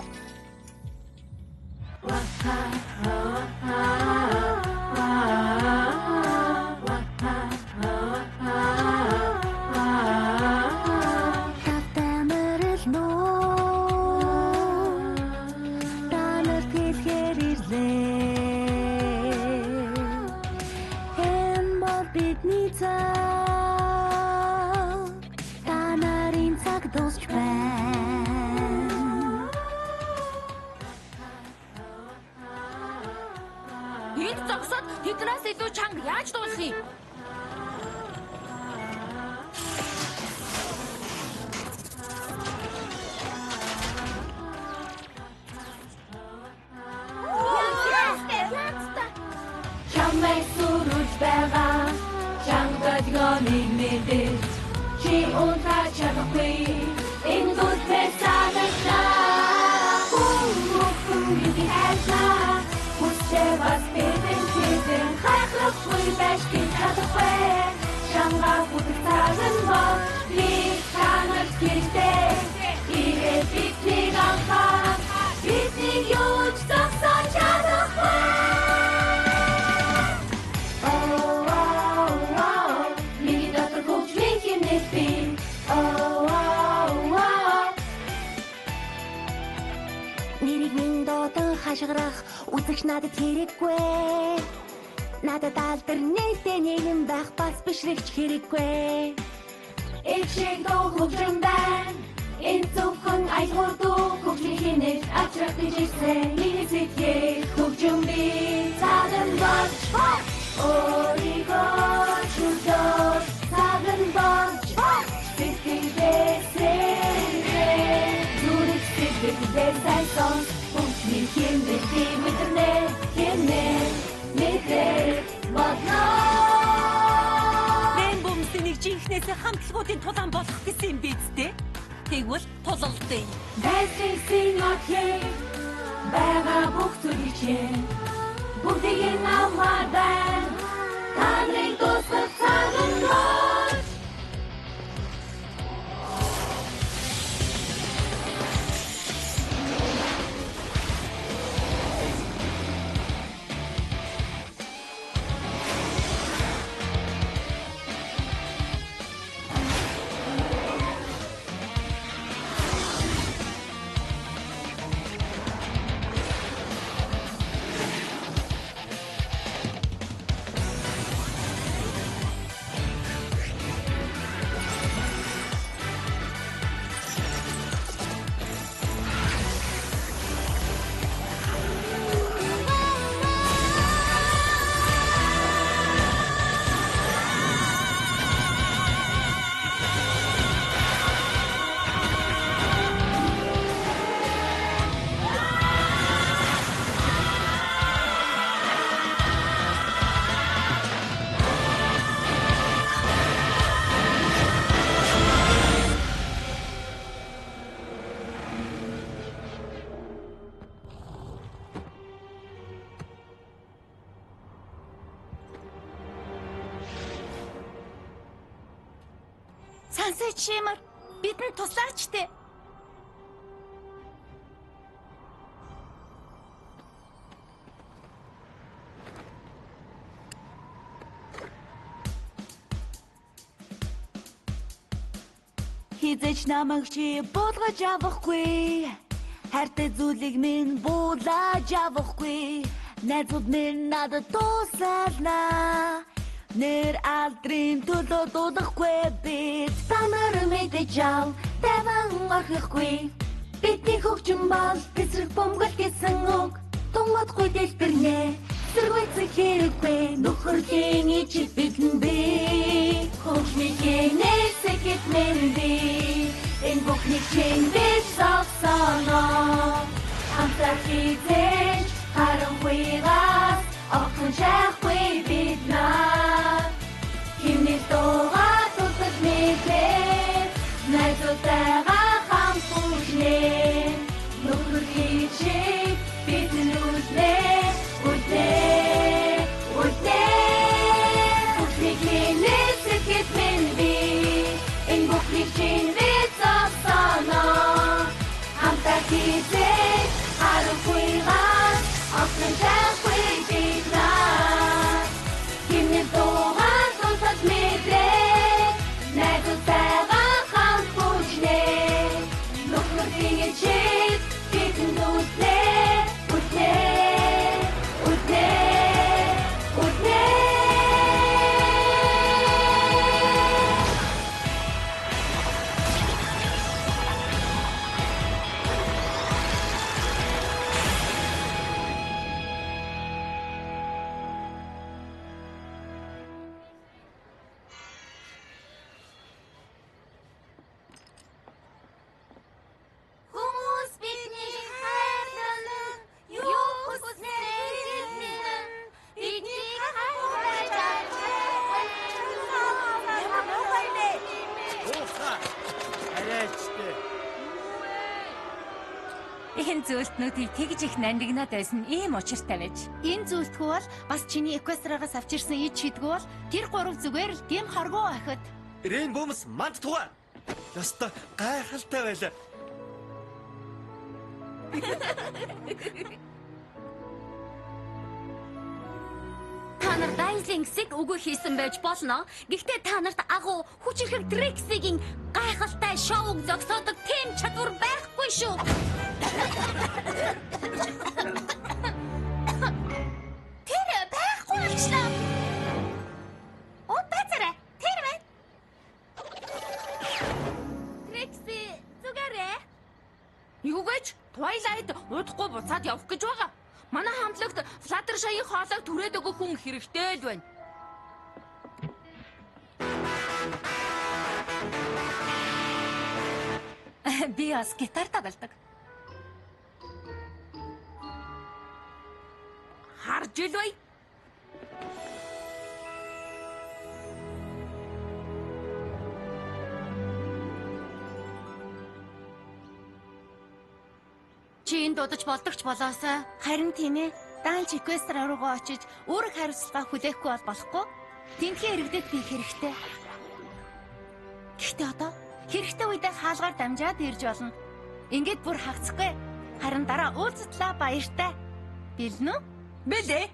энд зогсоод тэднээс илүү чанга яаж дуулах юм? Чамайг сүрүүлж байгаа чангадгоныг мэдэж чи унтаж чадахгүй энэ дүртэй санагдаа хүүхүү хайшаа хүсээ бас бидэн чидэн хайхлахгүй байж чадахгүй чамга бүдэг цаган бол би танарт хэрэгтэй ирээд биднийг анхаарах биднийг юуч зогсоож чадахгүй хашгирах үзэгч надад хэрэггүй. Надад алдар нэртэй нэгэн байх бас бишрэгч хэрэггүй. Эцэг доо хөгжим байна. Энэ зөвхөн айхор дуу хөгжлийн нэр авчрах гэж ирсэн. Миний сэтгэл хөгжим би цаган болж өөрийгөө чөлөөс цаган болж сэтгэлдээсээ зүрх сэтгэлдээ сайсан Ми хэмнэ би мэдэрнэ хэмнэ мэдэр бодно Мен бомсны жинхнээс хамтлагуудын тулаан болох гэсэн юм биз дээ. Тэгвэл тулалдъя. Дэсийн окей бага бүх зүйлийг бүгдийг авмаар байна. Таныг дуусгах цагаан руу Сансай чимэр бидэнд туслаач те. Хизээч намайг чи болгож авахгүй. Хайртай зүйлийг минь буулаж авахгүй. Найзууд минь надад туслана. Нэр алдрын төлөө дуудахгүй бид та нар мэдэж яв таван орхихгүй Бидний хөгжим бол эсрэг бомгол гэсэн үг. Тунгадгүй дэлбэрнэ. Зэрэгцэх хэрэггүй. Нөхөрлийн ичид бидэн бий. Хөгжмийн нэсэгэт мэнди. Энэ бүхний чинь бид савсанаа. Хамтдаа хийдэж харанхуйгаас огтхон шахгүй бид наа. Химнэл дуугаа тутад мэдлээ. Найзуудтайгаа хамт бүжнээ. Нөхөрлийн чиг бидэн үлнээ. Үлнээ. Бүхний нэсэгэт мэнди. Энэ бүхний чинь бид савсанаа. Хамтдаа хийдэж харанхуйгаас огтхон шахгүй бид наа. Химнэл дуугаа тутад мэдлээ. Найзуудтайгаа хамт бүжнээ. Нөхөрлийн чиг бидэн үлнээ. Хүмүүс бидний хайрлан юу хүснээр бидний хайрлаж Арайчтэй. Энэ зүйлтнүүдийг тэгж их нандинаад байсан ийм учиртай байж. Энэ зүйлтгүү бол бас чиний эквестрагаас авч ирсэн ид шидгүү бол тэр гурав зүгээр л дэм харгуу ахад. Рейн бомс манд тугаа. Яста гайхалтай байлаа. Та нар Дайзлингсийг үгүй хийсэн байж болно. Гэхдээ та нарт агуу хүчирхэг Триксигийн гайхалтай шоуг зогсоодог тийм чадвар байхгүй шүү. Тэр байхгүй болчихлоо. Оо бацараа. Тэр байна. Трикси, зүгээрээ. Юу гэж? Twilight удахгүй буцаад явах гэж байгаа. Манай хамтлагт Fluttershy-ийн хоолойг түрээд өгөх хүн хэрэгтэй л байна. Би бас гитар тоглодог. Харж ил бай. Чи энд дуудаж болдогч болоосай. Харин тийм ээ. Даанч эквестр руугаа очиж үүрэг хариуцлага хүлээхгүй бол болохгүй. Тэнхээ иргэдэд би хэрэгтэй. Гэхдээ одоо хэрэгтэй үедээ хаалгаар дамжаад ирж болно. Ингээд бүр хагцхгүй. Харин дараа уулзтлаа баяртай. Билнэ үү? Билээ.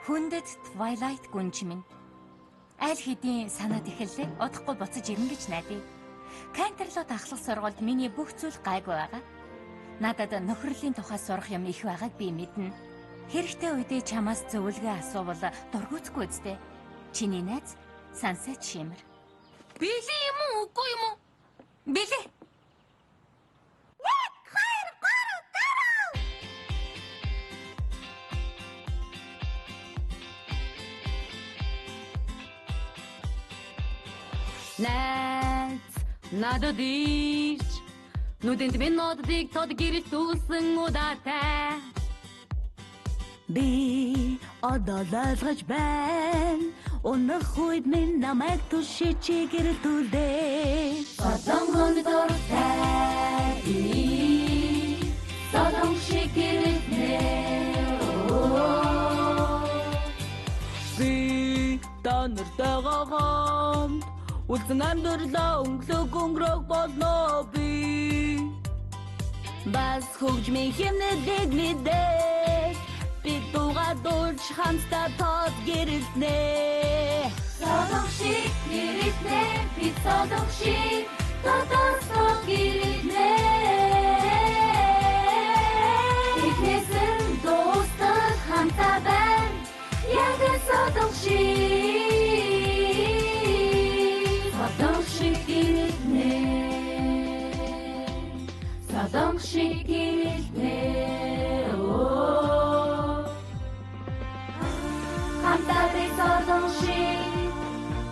Хүндэт Twilight гүнжмэн. Аль хэдийн санаад эхэллээ. Удахгүй буцаж ирнэ гэж найдаа. Canterlot ахлах сургуульд миний бүх зүйл гайгүй байгаа. Надад нөхрөлийн тухай сурах юм их байгааг би мэднэ. Хэрэгтэй үедээ чамаас зөвлөгөө асуувал дургуутгүй үстэй. Чиний найз Sunset Shimmer. Били юм уу? Үгүй юм уу? Били. Найз надад ирж нүдэнд минь нодыг тод гэрэл дүүсэн удаатай. Би одоо лайлгаж байна. Өнөх үед минь намайг түшиж гэрэлтүүлдэ. Содонгон дуртай Содон шиг гэрэлтнэ. Би та нартайгаа хамт үлдэн амьдралаа өнгөлөг өнгөрөх болно би. Бас хөгжмийн хэмнэлийг мэдээ. Би дуугаа дуулж хамтдаа тод гэрэлтнэ. Содон шиг гэрэлтнэ. Би содон шиг тодос тод гэрэлтнэ. Ихнээс Содон шиг гэрэлтэй хамтаа би содон шиг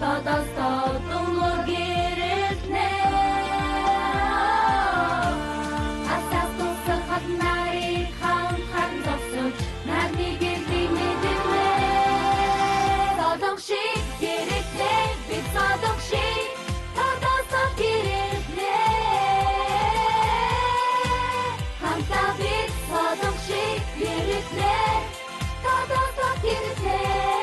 тодос тодон гэрэлтэй асаас тусах хатнарыг хамтхан зовсож нарны гэрлийн мэдэрнэ содон шиг гэрэлтэй би содон шиг тодос гэрэлтэй хамтаа би содон шиг гэрэлтэй тодос гэрэлтэй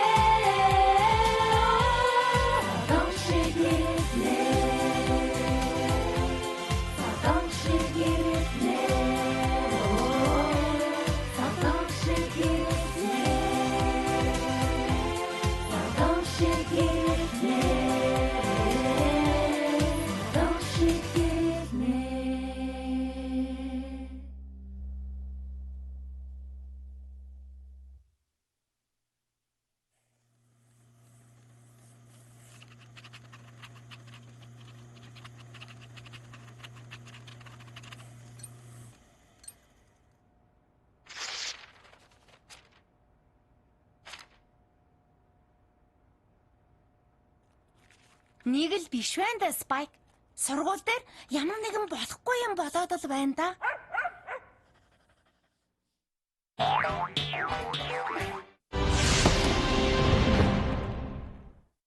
Нэг л биш байна да, Спайк. Сургууль дээр ямар нэгэн болохгүй юм болоод л байна да.